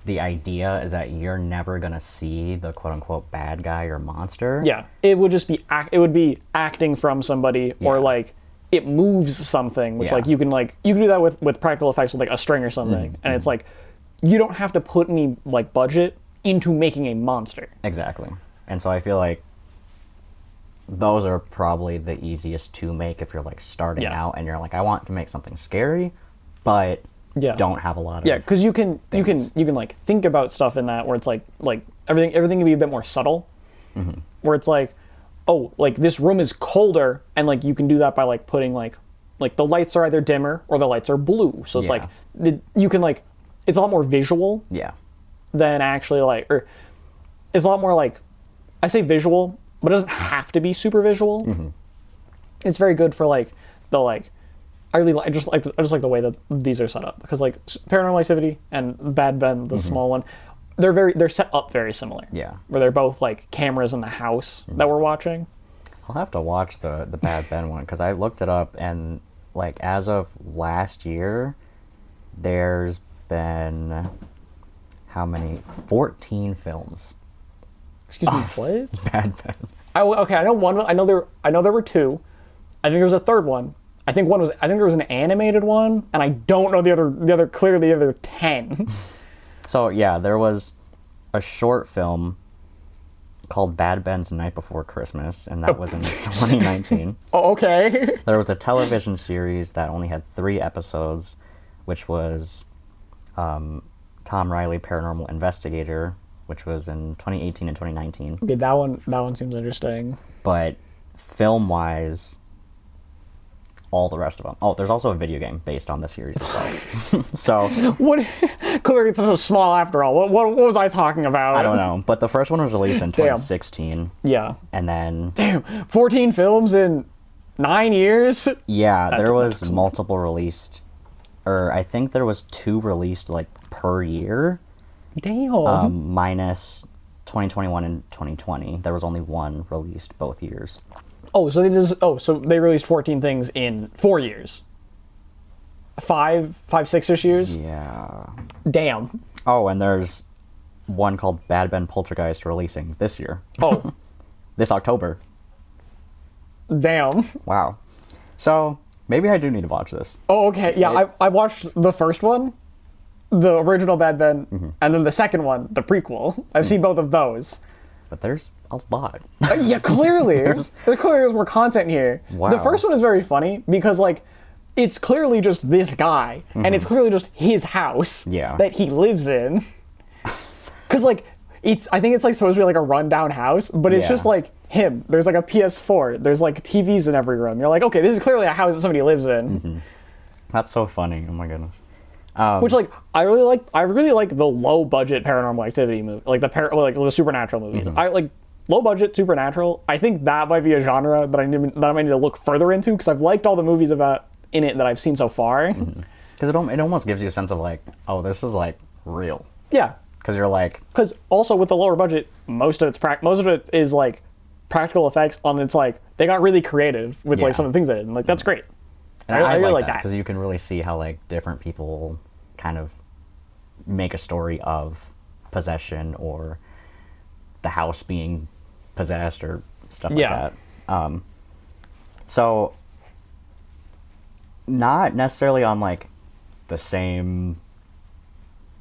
the idea is that you're never gonna see the quote-unquote bad guy or monster. Yeah, it would just be acting from somebody, or like it moves something, which like you can do that with practical effects with like a string or something, and it's like you don't have to put any like budget into making a monster. Exactly, and so I feel like those are probably the easiest to make if you're like starting out and you're like, I want to make something scary, but don't have a lot of because you can like think about stuff in that where it's like everything can be a bit more subtle, where it's like, oh, like this room is colder, and like you can do that by like putting like the lights are either dimmer or the lights are blue, so it's like you can like, it's a lot more visual than actually like, or it's a lot more like, I say visual, but it doesn't have to be super visual. It's very good for like the like, I just like the way that these are set up, because like Paranormal Activity and Bad Ben, the small one, they're set up very similar. Yeah, where they're both like cameras in the house that we're watching. I'll have to watch the Bad Ben one because I looked it up, and like as of last year, there's been how many? 14 films. Excuse me, what? Bad Ben. Okay, I know one. I know there were two. I think there was a third one. I think there was an animated one, and I don't know the other 10. So yeah, there was a short film called Bad Ben's Night Before Christmas, and that was in 2019. Oh, okay. There was a television series that only had 3 episodes, which was Tom Riley Paranormal Investigator, which was in 2018 and 2019. Okay, that one seems interesting. But film-wise, all the rest of them. Oh, there's also a video game based on the series as well. So what? Clearly, it's so small after all. What was I talking about? I don't know. But the first one was released in 2016. Yeah. And then 14 films in 9 years. Yeah, there was multiple released, or I think there was 2 released like per year. Damn. Minus 2021 and 2020. There was only 1 released both years. Oh, so they released 14 things in 4 years. 6-ish years? Yeah. Damn. Oh, and there's one called Bad Ben Poltergeist releasing this year. Oh. This October. Damn. Wow. So, maybe I do need to watch this. Oh, okay. Yeah, I watched the first one, the original Bad Ben, and then the second one, the prequel. I've seen both of those. But there's a lot. Yeah, clearly. There clearly is more content here. Wow. The first one is very funny because, like, it's clearly just this guy, and it's clearly just his house that he lives in. Because because like I think it's like supposed to be like a rundown house, but it's just like him. There's like a PS4. There's like TVs in every room. You're like, okay, this is clearly a house that somebody lives in. That's so funny. Oh my goodness. Which like I really like the low budget Paranormal Activity movie, like the supernatural movies. I like low budget supernatural. I think that might be a genre that I might need to look further into, because I've liked all the movies about in it that I've seen so far. Because it almost gives you a sense of like, oh, this is like real. Yeah. Because you're like, because also with the lower budget, most of it is like practical effects. It's like they got really creative with like some of the things they did, and like that's great. And I really like that because you can really see how like different people kind of make a story of possession or the house being possessed or stuff like that. So not necessarily on like the same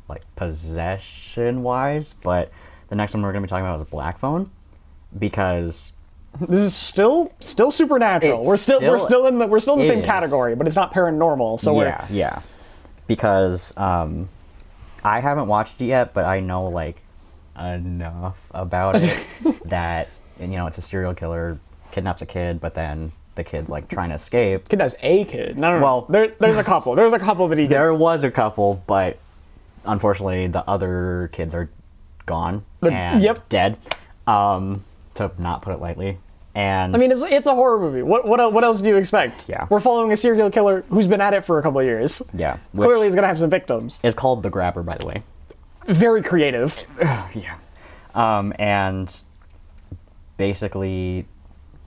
like possession wise, but the next one we're going to be talking about is Black Phone, because this is still supernatural. We're still in the same category, but it's not paranormal. So because I haven't watched it yet, but I know like enough about it that, you know, it's a serial killer kidnaps a kid, but then the kid's like trying to escape. Kidnaps a kid. No. Well, there's a couple. There's a couple that he. There was a couple, but unfortunately, the other kids are gone and dead. To not put it lightly. And I mean, it's a horror movie. What else do you expect? Yeah. We're following a serial killer who's been at it for a couple of years. Yeah. Clearly, he's gonna have some victims. It's called The Grabber, by the way. Very creative. Yeah. And basically,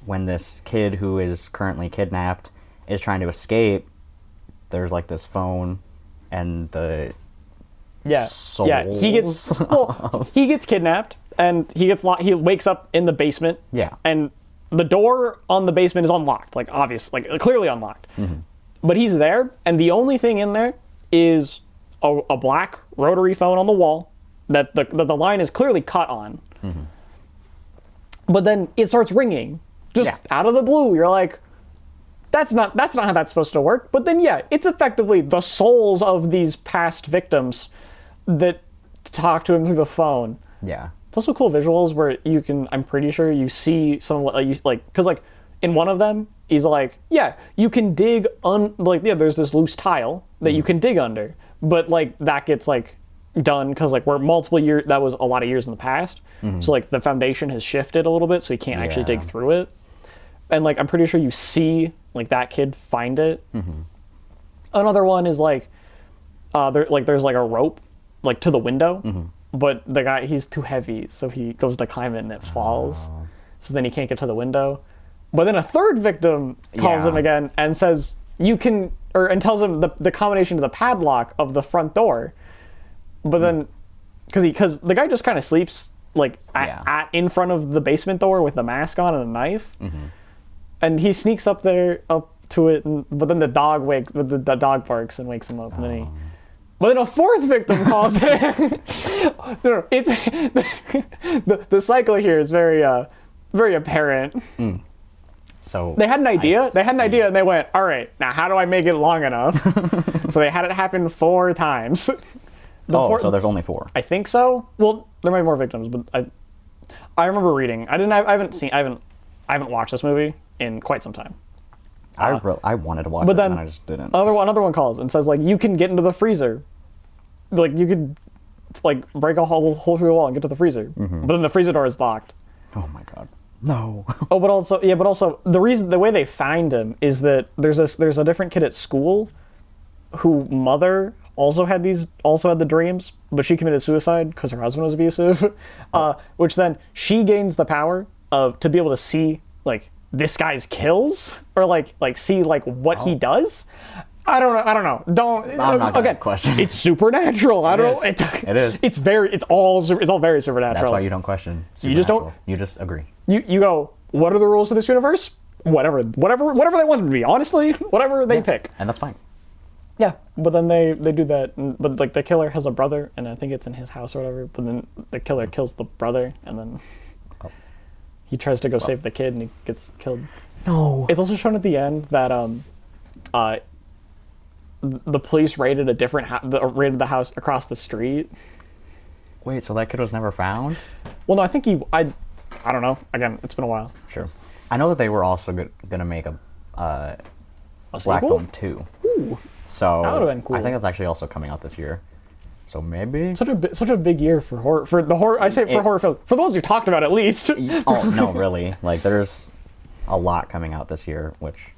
when this kid who is currently kidnapped is trying to escape, there's like this phone and the souls. Yeah, he gets kidnapped and he wakes up in the basement. Yeah. And the door on the basement is unlocked, like clearly unlocked. But he's there, and the only thing in there is a black rotary phone on the wall that the line is clearly cut on. But then it starts ringing just out of the blue. You're like, that's not how that's supposed to work. But then it's effectively the souls of these past victims that talk to him through the phone. Yeah. It's also cool visuals where you can, I'm pretty sure you see some, because like in one of them, he's like, you can dig there's this loose tile that you can dig under, but like that gets like done because like we're multiple years, that was a lot of years in the past. So like the foundation has shifted a little bit, so you can't actually dig through it. And like, I'm pretty sure you see like that kid find it. Another one is like, there's like a rope like to the window. But the guy, he's too heavy, so he goes to climb it and it falls. So then he can't get to the window. But then a third victim calls him again and says, and tells him the combination to the padlock of the front door. But then, because the guy just kind of sleeps like in front of the basement door with the mask on and a knife. And he sneaks up to it, but then the dog barks and wakes him up. And then but then a fourth victim calls in. It's the cycle here is very apparent. So they had an idea. And they went, all right, now how do I make it long enough? So they had it happen 4 times. So there's only 4. I think so. Well, there might be more victims, but I remember reading. I haven't watched this movie in quite some time. I wanted to watch it, and I just didn't. Another one calls and says, like, you can get into the freezer. Like, you could, like, break a hole through the wall and get to the freezer. But then the freezer door is locked. Oh, my God. No. But also, the way they find him is that there's a different kid at school who mother also had the dreams, but she committed suicide because her husband was abusive. Which then she gains the power to be able to see, like, this guy's kills or like see like what he does. I don't know. I'm not gonna question. It's supernatural. I don't know. It is. It's all very supernatural. That's why you don't question. You just don't. You just agree. You go, what are the rules of this universe? Whatever they want them to be. Honestly, whatever they pick. And that's fine. Yeah, but then they do that. But like the killer has a brother, and I think it's in his house or whatever. But then the killer kills the brother, and then he tries to go save the kid, and he gets killed. No. It's also shown at the end that the police raided raided the house across the street. Wait, so that kid was never found? Well, no, I think I don't know. Again, it's been a while. Sure. I know that they were also gonna make a Black sequel? Phone 2. Ooh, So that would've been cool. I think that's actually also coming out this year. So maybe. such a big year for horror. For the horror, I say for horror film. For the ones we talked about, at least. Oh no, really? Like there's a lot coming out this year, which.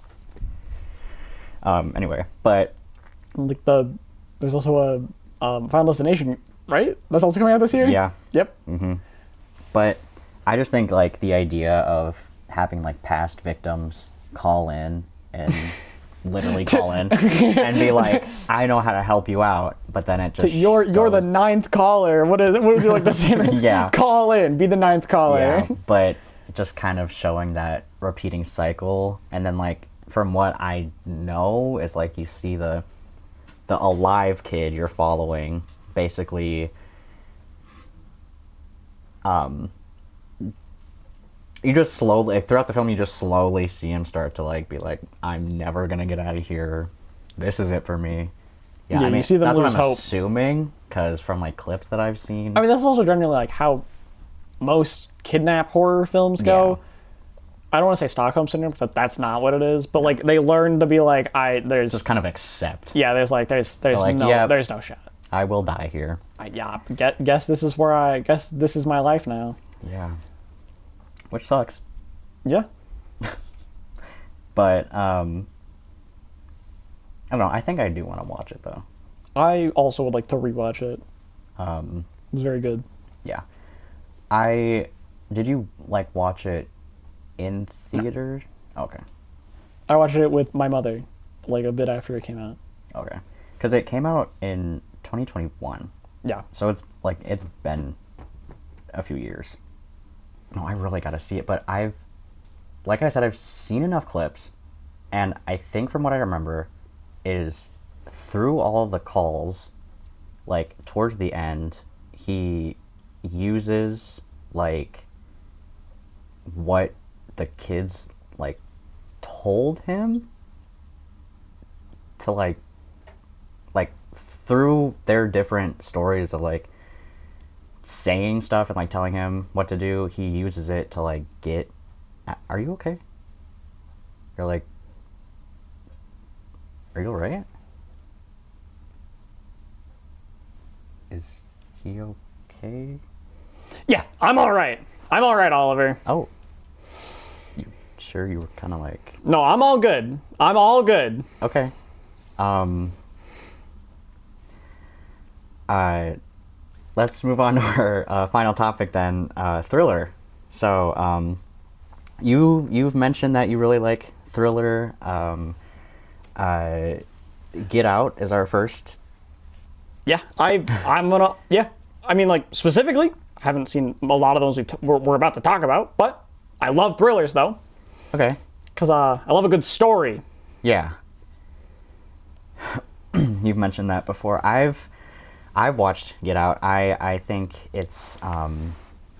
Anyway, but Like there's also a Final Destination, right? That's also coming out this year. yeah, Yep. but I just think like the idea of having like past victims call in and literally call in and be like, I know how to help you out, but then it just You're the goes- ninth caller. What is it? What would you like to say? Yeah. Call in. Be the ninth caller. Yeah, but just kind of showing that repeating cycle, and then like from what I know is like you see the alive kid you're following basically you just slowly throughout the film you just slowly see him start to like be like, I'm never gonna get out of here, this is it for me. Yeah, I you mean see them that's what lose I'm hope. assuming, because from like clips that I've seen. I mean, that's also generally like how most kidnap horror films go. Yeah. I don't want to say Stockholm syndrome, because that's not what it is. But like they learn to be like, there's just kind of accept, yeah, there's like, no yeah. there's no shot. I will die here. Guess this is where I guess this is my life now. Yeah, which sucks. Yeah. But I don't know. I think I do want to watch it though. I also would like to rewatch it. Um, It was very good. yeah. Did you like watch it in theater? Okay. I watched it with my mother, like a bit after it came out. Okay. Because it came out in 2021, Yeah. so it's been a few years. No, I really got to see it, but like I said, I've seen enough clips, and I think from what I remember is through all the calls, like towards the end, he uses like what the kids like told him to like through their different stories of like saying stuff and like telling him what to do, he uses it to like get. Are you okay? You're like, are you alright? Is he okay? Yeah, I'm all right. I'm all right, Oliver. Oh, you sure you were kind of like No, I'm all good. I'm all good. okay. Let's move on to our final topic then, thriller. So, you've mentioned that you really like thriller. Get Out is our first. Yeah, I'm gonna. Yeah, I mean, like specifically, I haven't seen a lot of those we're about to talk about, but I love thrillers though, Okay. because I love a good story. Yeah. You've mentioned that before. I've watched Get Out. I think it's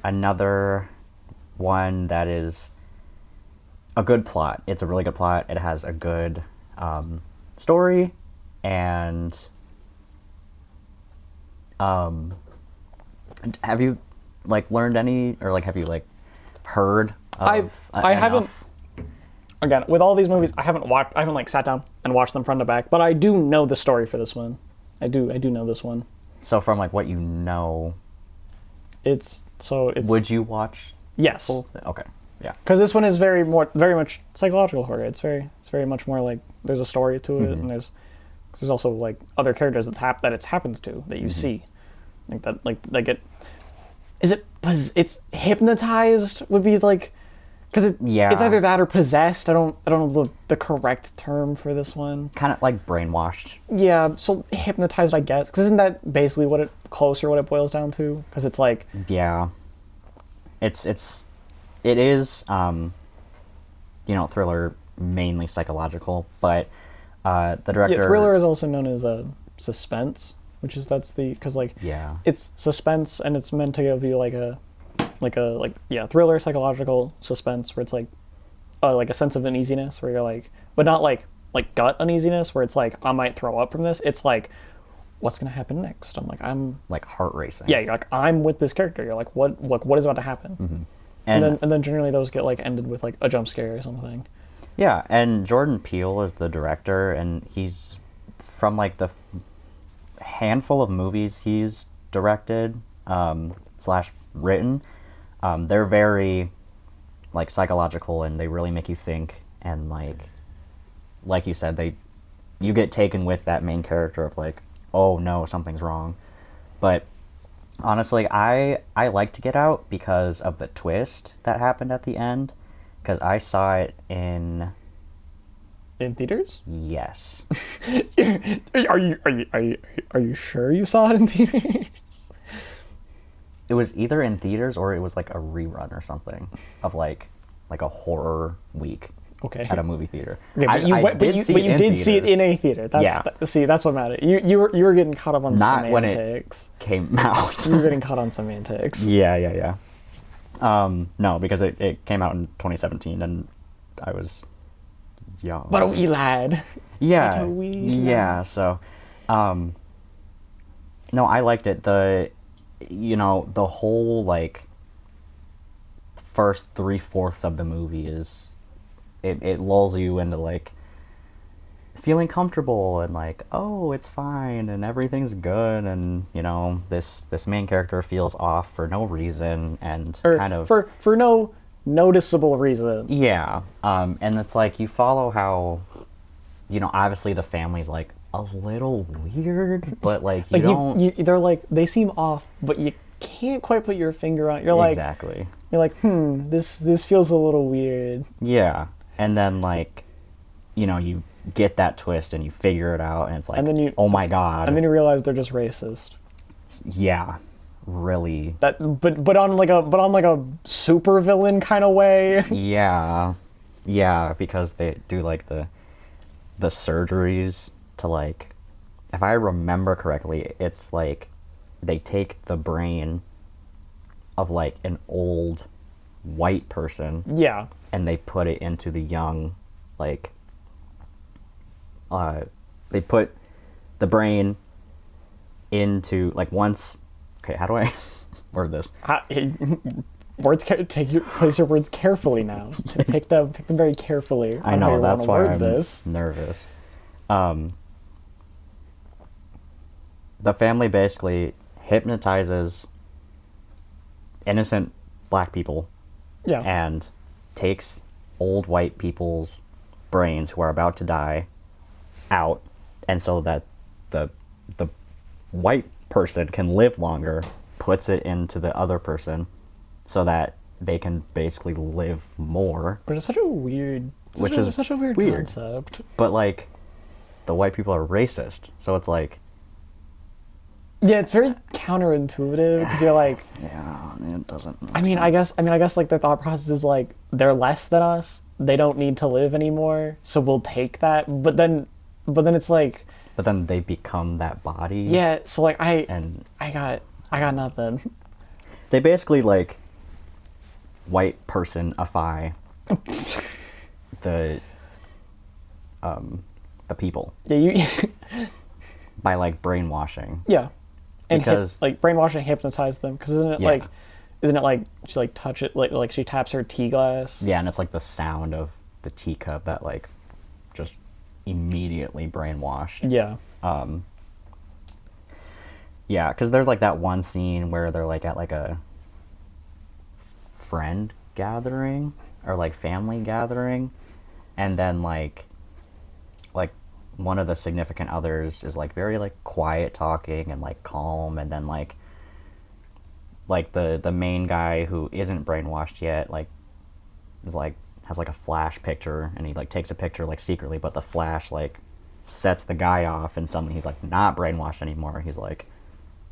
another one that is a good plot. It's a really good plot. It has a good story, and have you like learned any, or like have you like heard of I haven't. enough? Again, with all these movies, I haven't like sat down and watched them front to back, but I do know the story for this one. I do know this one. So from like what you know, It's would you watch yes, full thing? Okay. Yeah. because this one is very much psychological horror. It's very much more like there's a story to it, and there's also like other characters that it's happened to that you see, like that like it. Is it? It's hypnotized would be like, because Yeah. it's either that or possessed. I don't know the correct term for this one. Kind of like brainwashed. Yeah, so hypnotized, I guess, because isn't that basically what it boils down to? Because it's like Yeah. It is thriller, mainly psychological, but the director. thriller is also known as suspense, which is because Yeah. it's suspense and it's meant to give you thriller, psychological suspense, where it's like a sense of uneasiness, where you're like, but not like gut uneasiness, where it's like I might throw up from this. It's like, what's gonna happen next? I'm like, I'm like heart racing. yeah, you're like, I'm with this character. You're like, what is about to happen? Mm-hmm. And then generally those get like ended with like a jump scare or something. Yeah, and Jordan Peele is the director, and he's from like the handful of movies he's directed slash written. They're very like psychological, and they really make you think, and like you said, you get taken with that main character of like, oh no, something's wrong. But honestly, I liked Get Out because of the twist that happened at the end, because I saw it in theaters. Yes. Are you sure you saw it in theaters? It was either in theaters or it was like a rerun or something of like a horror week. Okay. At a movie theater. Okay, but you did see it in a theater. That's what mattered. You were getting caught up on not semantics. When it came out. You were getting caught on semantics. Yeah. No, because it came out in 2017 and I was young. But a wee lad. Yeah. But a wee yeah. lad. So, no, I liked it. The whole like first 3/4 of the movie is. It lulls you into like feeling comfortable and like, oh, it's fine and everything's good, and this main character feels off for no reason and kind of for no noticeable reason. Yeah. And it's like you follow how obviously the family's like a little weird, but like you don't they're like, they seem off, but you can't quite put your finger on. You're like, exactly. You're like, this feels a little weird. Yeah. And then, like, you get that twist and you figure it out, and it's like, oh my god. And then you realize they're just racist. Yeah, really. But on like a super villain kind of way. Yeah, because they do like the surgeries to like, if I remember correctly, it's like they take the brain of like an old white person. Yeah. And they put it into the young, like, they put the brain into, like, once, okay, how do I word this? Place your words carefully now. Pick them very carefully. I know, that's why I'm nervous. The family basically hypnotizes innocent black people. Yeah. And takes old white people's brains who are about to die out, and so that the white person can live longer, puts it into the other person so that they can basically live more. Which is such a weird concept. But like the white people are racist, so it's like, yeah, it's very counterintuitive because you're like, yeah, it doesn't make I sense. guess like their thought process is like, they're less than us, they don't need to live anymore, so we'll take that. But then it's like, but then they become that body. Yeah, so like I got nothing. They basically like white personify the people. Yeah, you by like brainwashing. Yeah. And because like brainwashing, hypnotize them, because isn't it like she like touch it like she taps her tea glass? Yeah, and it's like the sound of the teacup that like just immediately brainwashed. Yeah. Yeah, because there's like that one scene where they're like at like a friend gathering or like family gathering, and then like one of the significant others is like very like quiet talking and like calm, and then like the main guy who isn't brainwashed yet like is like has like a flash picture, and he like takes a picture like secretly, but the flash like sets the guy off, and suddenly he's like not brainwashed anymore. He's like,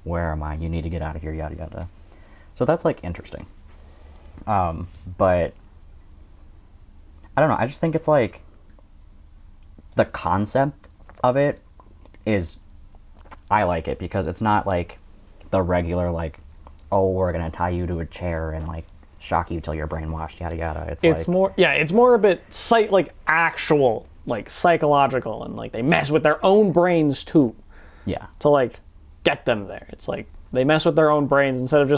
where am I? You need to get out of here, yada yada. So that's like interesting. But I don't know, I just think it's like the concept of it is, I like it because it's not like the regular like, oh, we're gonna tie you to a chair and like shock you till you're brainwashed, yada yada. It's like, more, yeah, it's more a bit actual, like psychological, and like they mess with their own brains too. Yeah. to like get them there. It's like they mess with their own brains instead of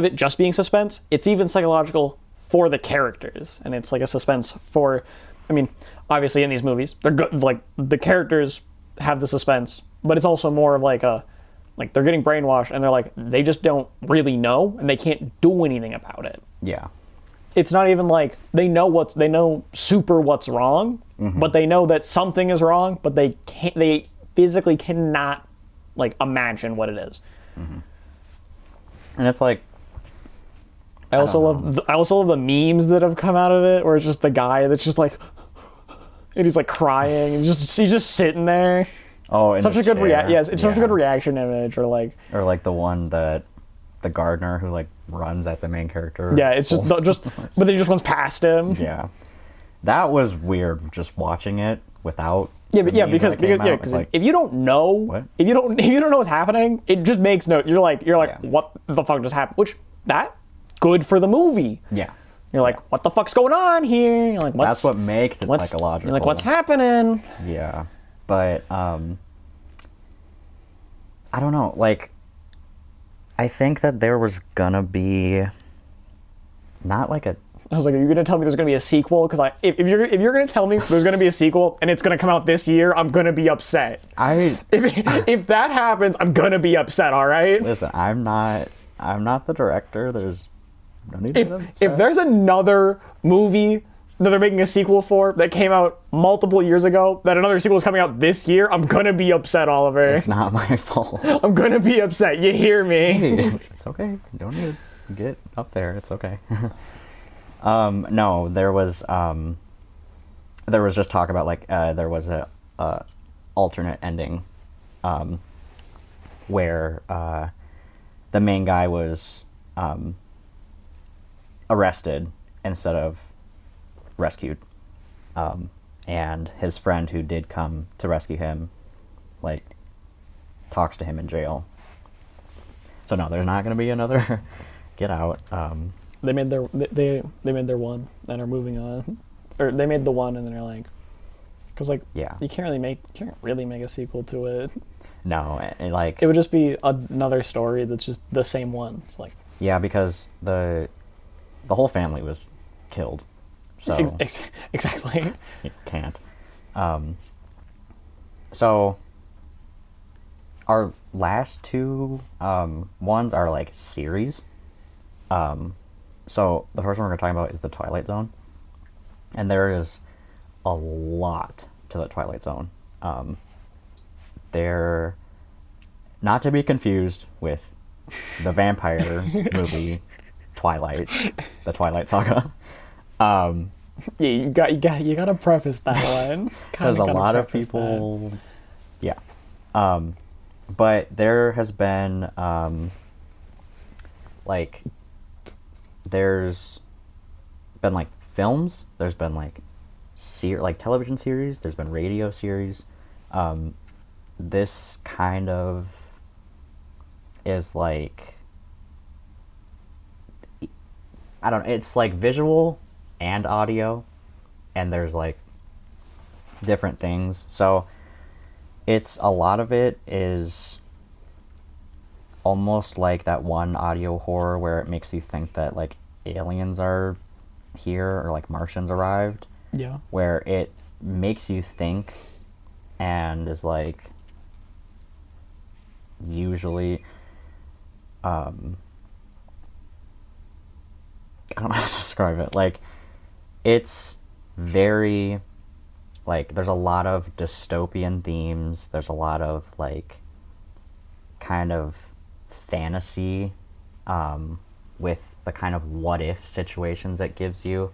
it just being suspense, it's even psychological for the characters. And it's like a suspense for, I mean, obviously in these movies, they're good, like the characters have the suspense, but it's also more of like they're getting brainwashed and they're like, they just don't really know and they can't do anything about it. Yeah. It's not even like they know super what's wrong, but they know that something is wrong, but they physically cannot like imagine what it is. And it's like, I also love the memes that have come out of it, where it's just the guy that's just like, and he's like crying, and he's just sitting there. oh, in Such the a good chair. Yes, it's such a good reaction image, or like the one that the gardener who like runs at the main character. yeah, it's just but then he just runs past him. Yeah, that was weird. Just watching it without. Yeah, but because like, if you don't know, if you don't know what's happening, it just makes no. You're like, what the fuck just happened? Which that good for the movie. Yeah. You're like, what the fuck's going on here? You're like, that's what makes it psychological. You're like, what's happening? Yeah, but I don't know. Like, I think that there was gonna be not like a. I was like, are you gonna tell me there's gonna be a sequel? Because if you're gonna tell me there's gonna be a sequel and it's gonna come out this year, I'm gonna be upset. If that happens, I'm gonna be upset. All right. Listen, I'm not the director. There's no need to be upset. If there's another movie that they're making a sequel for that came out multiple years ago, that another sequel is coming out this year, I'm gonna be upset, Oliver. It's not my fault. I'm gonna be upset. You hear me? Hey, it's okay. You don't need to get up there. It's okay. No, there was just talk about like there was a alternate ending where the main guy was arrested instead of rescued, and his friend who did come to rescue him like talks to him in jail. So no, there's not going to be another Get Out. They made their one and are moving on, or they made the one and then they're like, because like you can't really make a sequel to it. No, like it would just be another story that's just the same one. It's like because the whole family was killed, so exactly you can't. So our last two ones are like series. So the first one we're going to talk about is the Twilight Zone, and there is a lot to the Twilight Zone. They're not to be confused with the vampire movie Twilight, the Twilight Saga. Yeah, you got to preface that one because a lot of people, but there has been like. There's been like films, there's been like like television series, there's been radio series. This kind of is like, I don't know, it's like visual and audio, and there's like different things. So it's a lot of it is almost like that one audio horror where it makes you think that like aliens are here or like Martians arrived. Yeah. Where it makes you think and is like usually I don't know how to describe it. Like it's very like there's a lot of dystopian themes, there's a lot of like kind of fantasy with the kind of what if situations it gives you.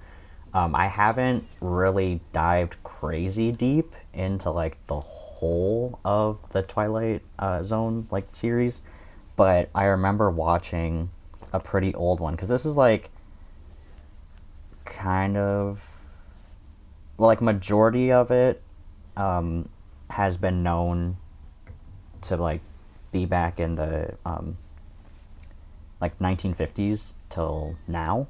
I haven't really dived crazy deep into like the whole of the Twilight Zone like series, but I remember watching a pretty old one because this is like kind of like majority of it has been known to like be back in the like 1950s till now.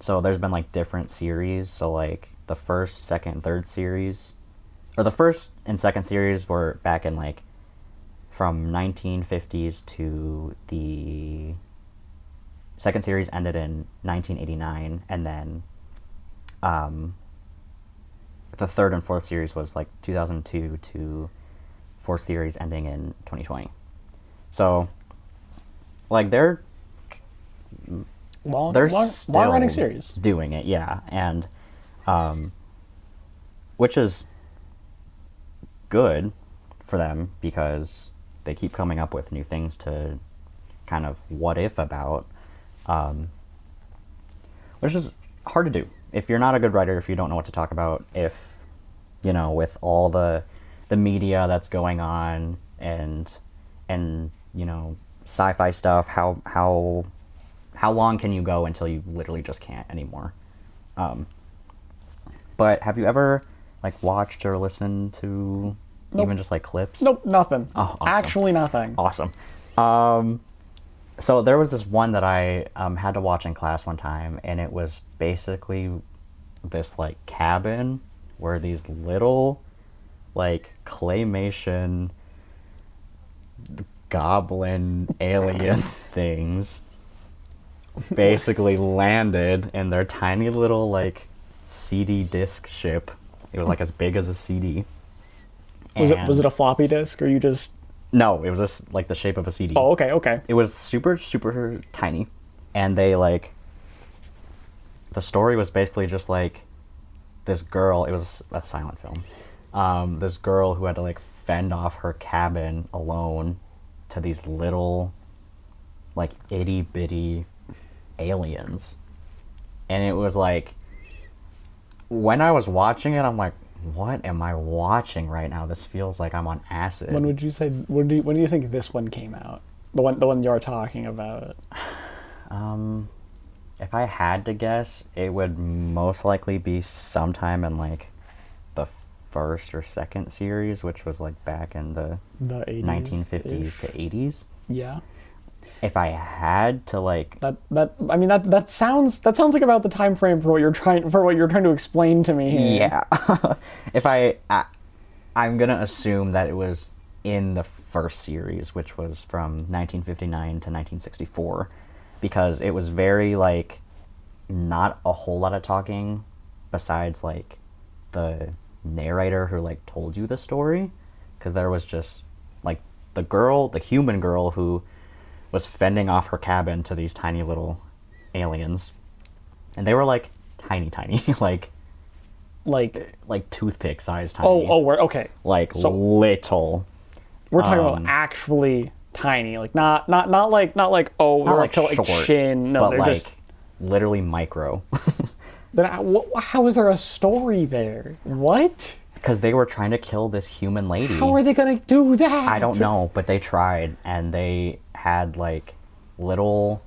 So there's been like different series. So like the first, second, third series or the first and second series were back in like from 1950s to the second series ended in 1989, and then the third and fourth series was like 2002 to fourth series ending in 2020. So like they're Long still running series doing it, yeah, and which is good for them because they keep coming up with new things to kind of what if about, which is hard to do if you're not a good writer, if you don't know what to talk about, if with all the media that's going on and sci-fi stuff, how long can you go until you literally just can't anymore? But have you ever like watched or listened to even just like clips? Nope, nothing. Oh, awesome. Actually nothing. Awesome. So there was this one that I had to watch in class one time, and it was basically this like cabin where these little like claymation goblin alien things basically landed in their tiny little like CD disc ship. It was like as big as a CD. Was it a floppy disk, or you just? No, it was just like the shape of a CD. Oh, okay. It was super, super tiny, and they like. The story was basically just like this girl. It was a silent film. This girl who had to like fend off her cabin alone to these little, like itty bitty aliens, and it was like. When I was watching it, I'm like, what am I watching right now? This feels like I'm on acid. When would you say? When do you think this one came out? The one you're talking about. If I had to guess, it would most likely be sometime in like the first or second series, which was like back in the 80s 1950s to 80s. Yeah. If I had to like that sounds like about the time frame for what you're trying to explain to me here. Yeah. If I'm gonna assume that it was in the first series, which was from 1959 to 1964, because it was very like not a whole lot of talking besides like the narrator who like told you the story, because there was just like the human girl who was fending off her cabin to these tiny little aliens, and they were like tiny like toothpick size tiny. We're okay. Like so, little. We're talking about actually tiny, like not like they're like up to like short, chin. No, but they're like just literally micro. Then how is there a story there? What? Because they were trying to kill this human lady. How are they gonna do that? I don't know, but they tried, and they had like little,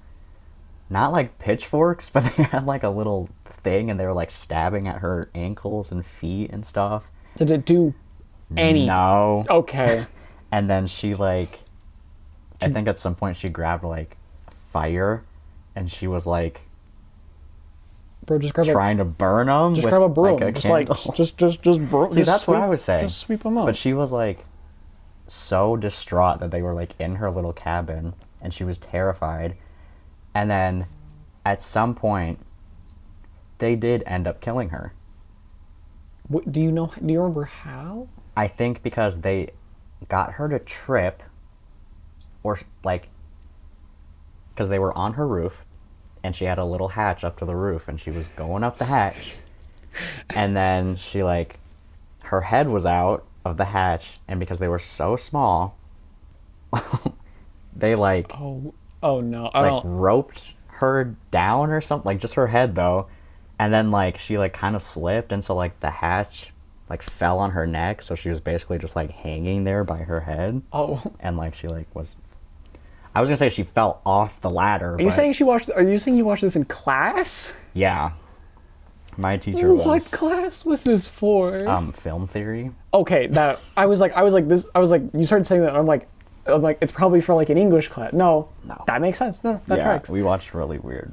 not like pitchforks, but they had like a little thing, and they were like stabbing at her ankles and feet and stuff. Did it do any? No. Okay. And then she like, I think at some point she grabbed like fire, and she was like, bro, just grab trying to burn them. Just with, grab a broom. Like, a just candle. like just broom. See, that's what I was saying. Just sweep them up. But she was like so distraught that they were like in her little cabin, and she was terrified. And then at some point they did end up killing her. What, do you remember how? I think because they got her to trip, or like because they were on her roof, and she had a little hatch up to the roof, and she was going up the hatch, and then she like her head was out of the hatch, and because they were so small they like oh no, roped her down or something, like just her head though, and then like she like kind of slipped, and so like the hatch like fell on her neck, so she was basically just like hanging there by her head. And like she like was, I was gonna say she fell off the ladder. Are you saying you watched this in class? Yeah. My teacher was... What class was this for? Film theory. Okay, that I was like you started saying that, and I'm like it's probably for like an English class. No. That makes sense. No, that tracks. We watched really weird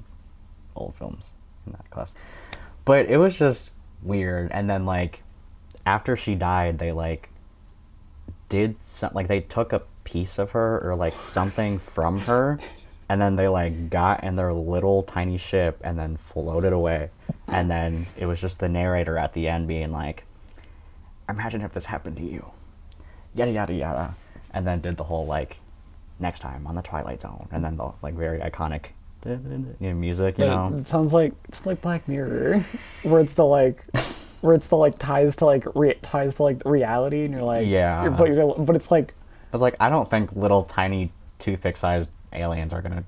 old films in that class. But it was just weird, and then like after she died, they like did like they took a piece of her or like something from her, and then they like got in their little tiny ship and then floated away. And then it was just the narrator at the end being like, imagine if this happened to you, yada yada yada, and then did the whole like, next time on the Twilight Zone, and then the like very iconic music, you know. It sounds like Black Mirror, where it's the like ties to reality, and you're like, yeah, but it's like, I was like, I don't think little tiny toothpick-sized aliens are gonna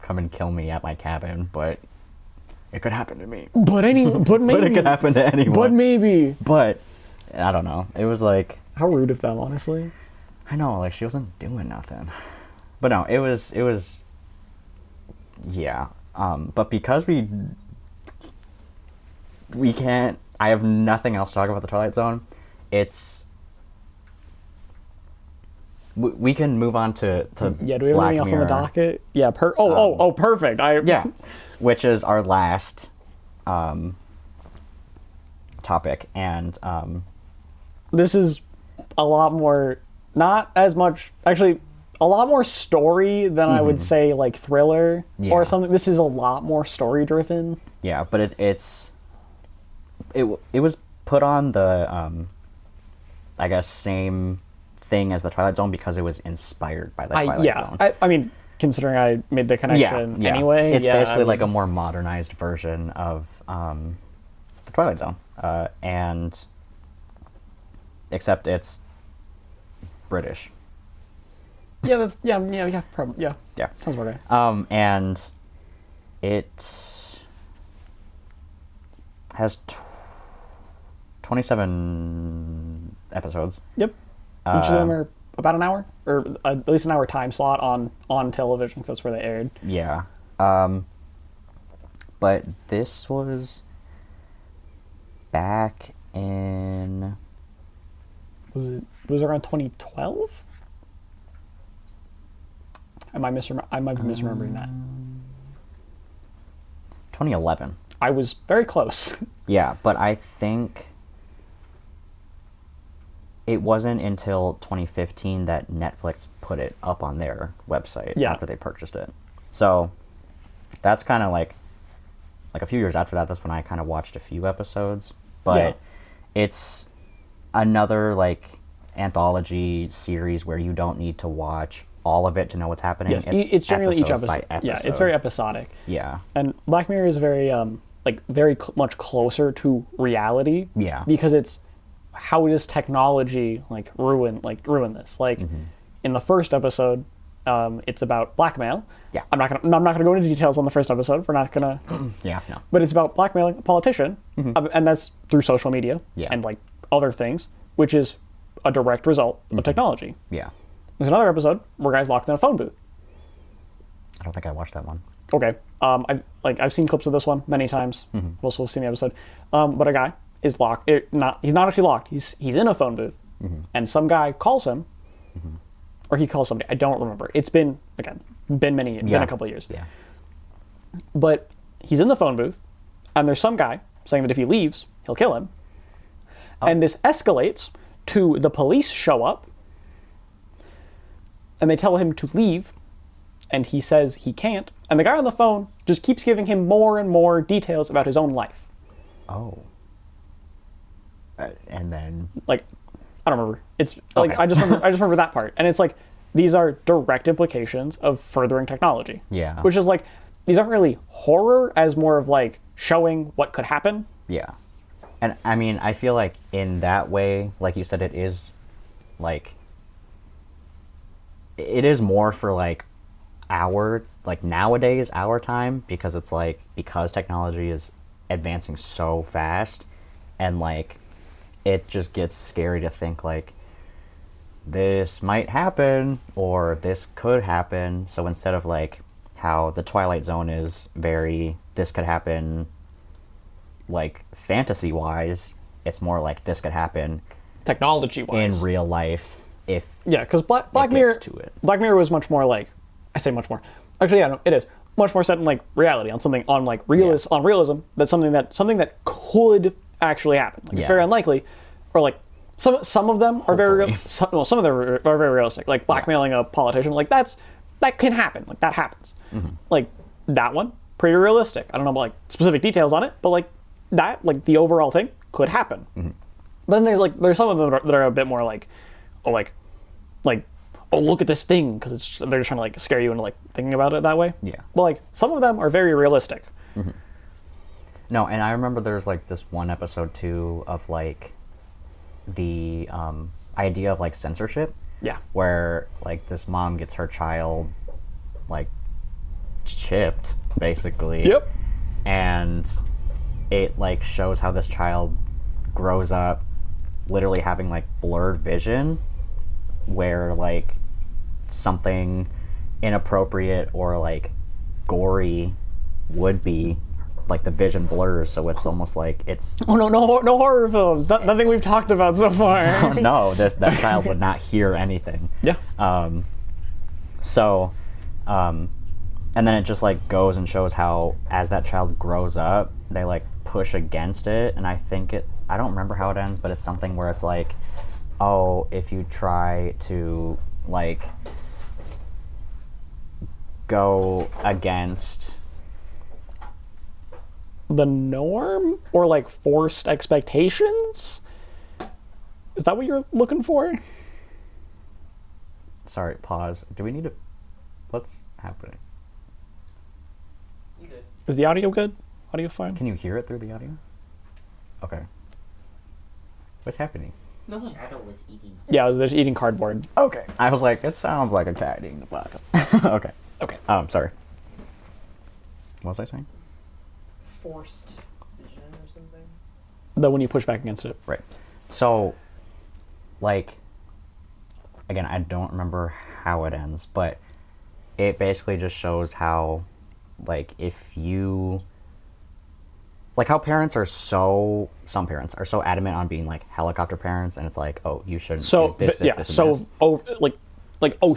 come and kill me at my cabin, but it could happen to me. But maybe, but it could happen to anyone. But maybe. But I don't know. It was like, how rude of them, honestly. I know, like she wasn't doing nothing. But no, it was. Yeah. But because we can't. I have nothing else to talk about the Twilight Zone. It's. We can move on to yeah. Do we have Black anything else on Mirror. the docket? Yeah. Perfect. Yeah, which is our last topic, and this is a lot more, not as much, actually, a lot more story than I would say like thriller or something. This is a lot more story driven. Yeah, but it was put on the I guess same thing as the Twilight Zone because it was inspired by the Twilight Zone. I mean, considering I made the connection anyway. It's basically like a more modernized version of the Twilight Zone, and except it's British. Yeah, that's probably Yeah. Sounds about right. And it has 27 episodes. Yep. Each of them are about an hour, or at least an hour time slot on television, because that's where they aired. Yeah. But this was back in... Was it around 2012? I might be misremembering that. 2011. I was very close. Yeah, but I think it wasn't until 2015 that Netflix put it up on their website after they purchased it. So that's kind of like a few years after that, that's when I kind of watched a few episodes. But it's another like anthology series where you don't need to watch all of it to know what's happening. Yes, it's generally each episode. By episode. Yeah, it's very episodic. Yeah. And Black Mirror is very much closer to reality. Yeah. Because it's how does technology ruin this? In the first episode, it's about blackmail. Yeah. I'm not gonna go into details on the first episode. We're not gonna. Yeah. No. But it's about blackmailing a politician, and that's through social media and like other things, which is a direct result of technology. Yeah. There's another episode where guys locked in a phone booth. I don't think I watched that one. Okay. I've seen clips of this one many times. I've also seen the episode. But a guy is locked. He's not actually locked. He's in a phone booth, and some guy calls him, or he calls somebody. I don't remember. It's been a couple of years. Yeah. But he's in the phone booth, and there's some guy saying that if he leaves, he'll kill him. And this escalates to the police show up, and they tell him to leave, and he says he can't. And the guy on the phone just keeps giving him more and more details about his own life. Oh. And then... I don't remember. It's okay. I just remember that part. And it's like, these are direct implications of furthering technology. Yeah. Which is like, these aren't really horror as more of like showing what could happen. Yeah. And I mean, I feel like in that way, like you said, it is more for nowadays, our time, because it's because technology is advancing so fast, and it just gets scary to think this might happen or this could happen. So instead of how the Twilight Zone is very, this could happen fantasy wise, it's more this could happen technology wise in real life. Because Black Mirror was much more I say much more. Actually, yeah, no, it is much more set in reality, on something on realism. That's something that could actually happen. It's very unlikely, or like some of them are very Hopefully. some of them are very realistic. Like blackmailing a politician, like that can happen. Like that happens. Like that one, pretty realistic. I don't know about like specific details on it, but like that, like the overall thing could happen. But then there's some of them that are a bit more like, oh look at this thing, because they're just trying to like scare you into like thinking about it that way. Yeah. But like some of them are very realistic. No, and I remember there's like this one episode too of like the idea of like censorship. Yeah. Where like this mom gets her child like chipped basically. Yep. And it like shows how this child grows up literally having like blurred vision, where like something inappropriate or like gory would be like the vision blurs, so it's almost like it's Oh no horror films. Nothing we've talked about so far. no, that child would not hear anything. Yeah. And then it just like goes and shows how as that child grows up, they like push against it, and I don't remember how it ends, but it's something where it's like, oh, if you try to like go against The norm, or like forced expectations? Is that what you're looking for? sorry, pause. Do we need to what's happening? You good? Is the audio good? Audio fine? Can you hear it through the audio? Okay. What's happening? Shadow was eating. Yeah, I was just eating cardboard. Okay. I was like, it sounds like a cat eating the box. Okay. Okay. Sorry. What was I saying? Forced vision or something. When you push back against it. Right. So, like, again, I don't remember how it ends, but it basically just shows how, like, if you, like, how some parents are so adamant on being, like, helicopter parents, and it's like, oh, you shouldn't do this, this, this, and this.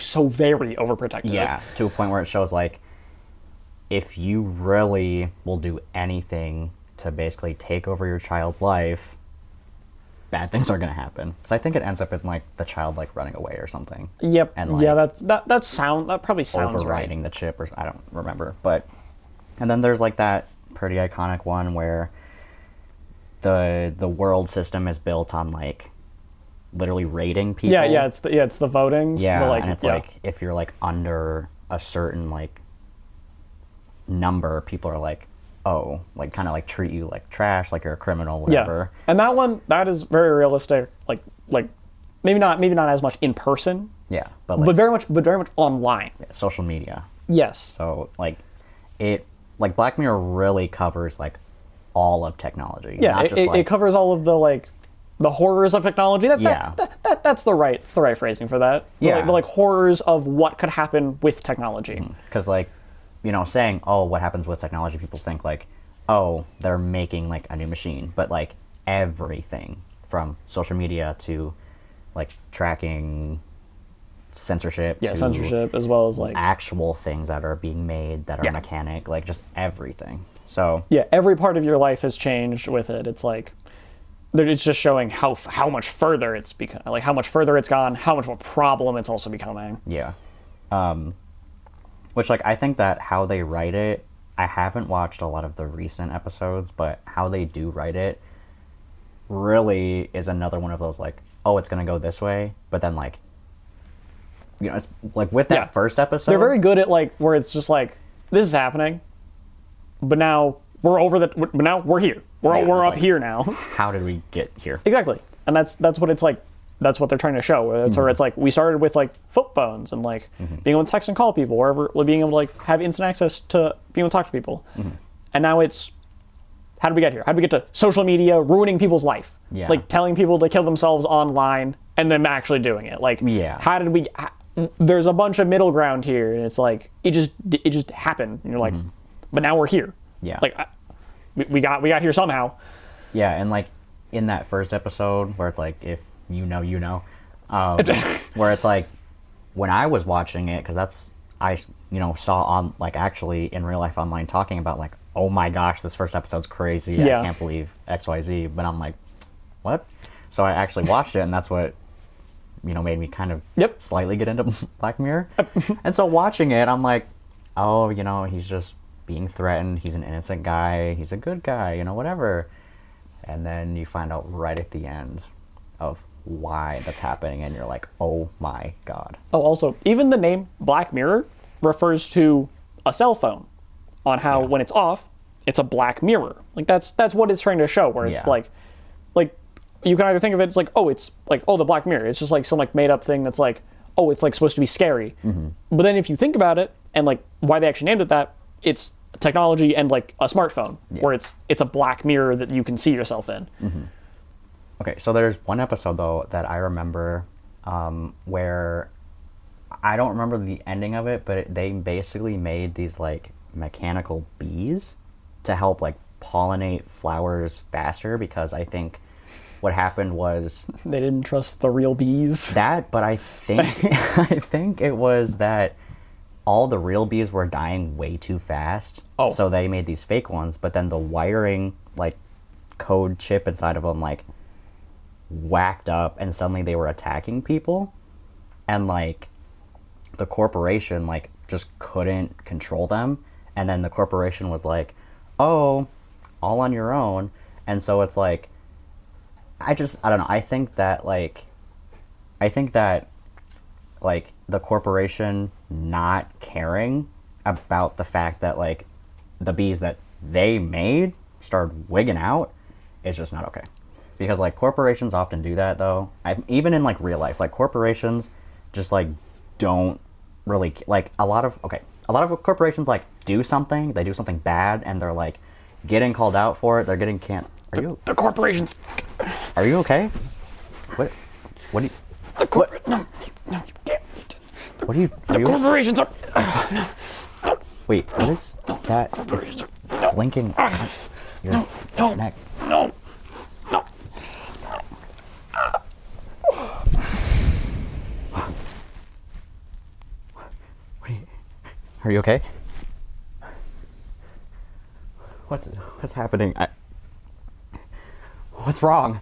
So very overprotective. Yeah, to a point where it shows, like, if you really will do anything to basically take over your child's life, bad things are going to happen. So I think it ends up in like the child like running away or something. Yep. And, like, yeah, that probably sounds overriding right. the chip, or I don't remember. But and then there's like that pretty iconic one where the world system is built on like literally rating people. Yeah, it's the voting. Yeah, and it's like if you're like under a certain like number, people are like, oh, like kind of like treat you like trash, like you're a criminal, whatever. Yeah, and that is very realistic. Like maybe not as much in person. Yeah, but like but very much online. social media. Yes. So like like Black Mirror really covers like all of technology. Yeah, not just it covers all of the like the horrors of technology. That's the right phrasing for that. Yeah. The horrors of what could happen with technology. Because like, you know, saying, oh, what happens with technology, people think like, oh, they're making like a new machine, but like everything from social media to like tracking, censorship, Yeah, to censorship, as well as like actual things that are being made that are mechanic, like just everything. So yeah, every part of your life has changed with it. It's like it's just showing how much further it's become, like how much further it's gone, how much of a problem it's also becoming. yeah. Which, like, I think that how they write it, I haven't watched a lot of the recent episodes, but how they do write it really is another one of those, like, oh, it's going to go this way, but then, like, you know, it's like with that first episode. They're very good at, like, where it's just like, this is happening, but now but now we're here. We're up like, here now. How did we get here? Exactly. And that's what it's like. That's what they're trying to show. Or it's like we started with like flip phones and like being able to text and call people, or being able to like have instant access to being able to talk to people. And now it's, how did we get here? How did we get to social media ruining people's life? Yeah. Like telling people to kill themselves online and then actually doing it. Like, how did we? There's a bunch of middle ground here, and it's like it just happened. And you're like, but now we're here. Yeah. Like we got here somehow. Yeah, and like in that first episode where it's like, if you know, where it's like when I was watching it, because I saw on like actually in real life online talking about like, oh my gosh, this first episode's crazy. I can't believe XYZ. But I'm like, what? So I actually watched it, and that's what, made me kind of Yep. slightly get into Black Mirror. And so watching it, I'm like, oh, he's just being threatened. He's an innocent guy. He's a good guy, whatever. And then you find out right at the end of why that's happening, and you're like, oh my God. Oh, also, even the name Black Mirror refers to a cell phone, on how when it's off, it's a black mirror. Like that's what it's trying to show, where it's like you can either think of it as like, oh, it's like, oh, the Black Mirror. It's just like some like made up thing that's like, oh, it's like supposed to be scary. But then if you think about it, and like why they actually named it that, it's technology and like a smartphone, where it's a black mirror that you can see yourself in. Okay, so there's one episode though that I remember where I don't remember the ending of it, but they basically made these like mechanical bees to help like pollinate flowers faster, because I think what happened was They didn't trust the real bees. that, but I think I think it was that all the real bees were dying way too fast. Oh. So they made these fake ones, but then the wiring like code chip inside of them like whacked up, and suddenly they were attacking people, and like the corporation like just couldn't control them, and then the corporation was like, oh, all on your own. And so it's like, I don't know, I think that the corporation not caring about the fact that like the bees that they made started wigging out is just not okay. Because like corporations often do that though. Even in like real life, like corporations just like don't really like a lot of corporations like do something bad, and they're like getting called out for it. They're getting The corporations. Are you okay? What do you? No, you can't. What are you? Corporations are. Wait, what is that? Corporations Blinking. Your neck. No. Are you okay? What's happening? What's wrong?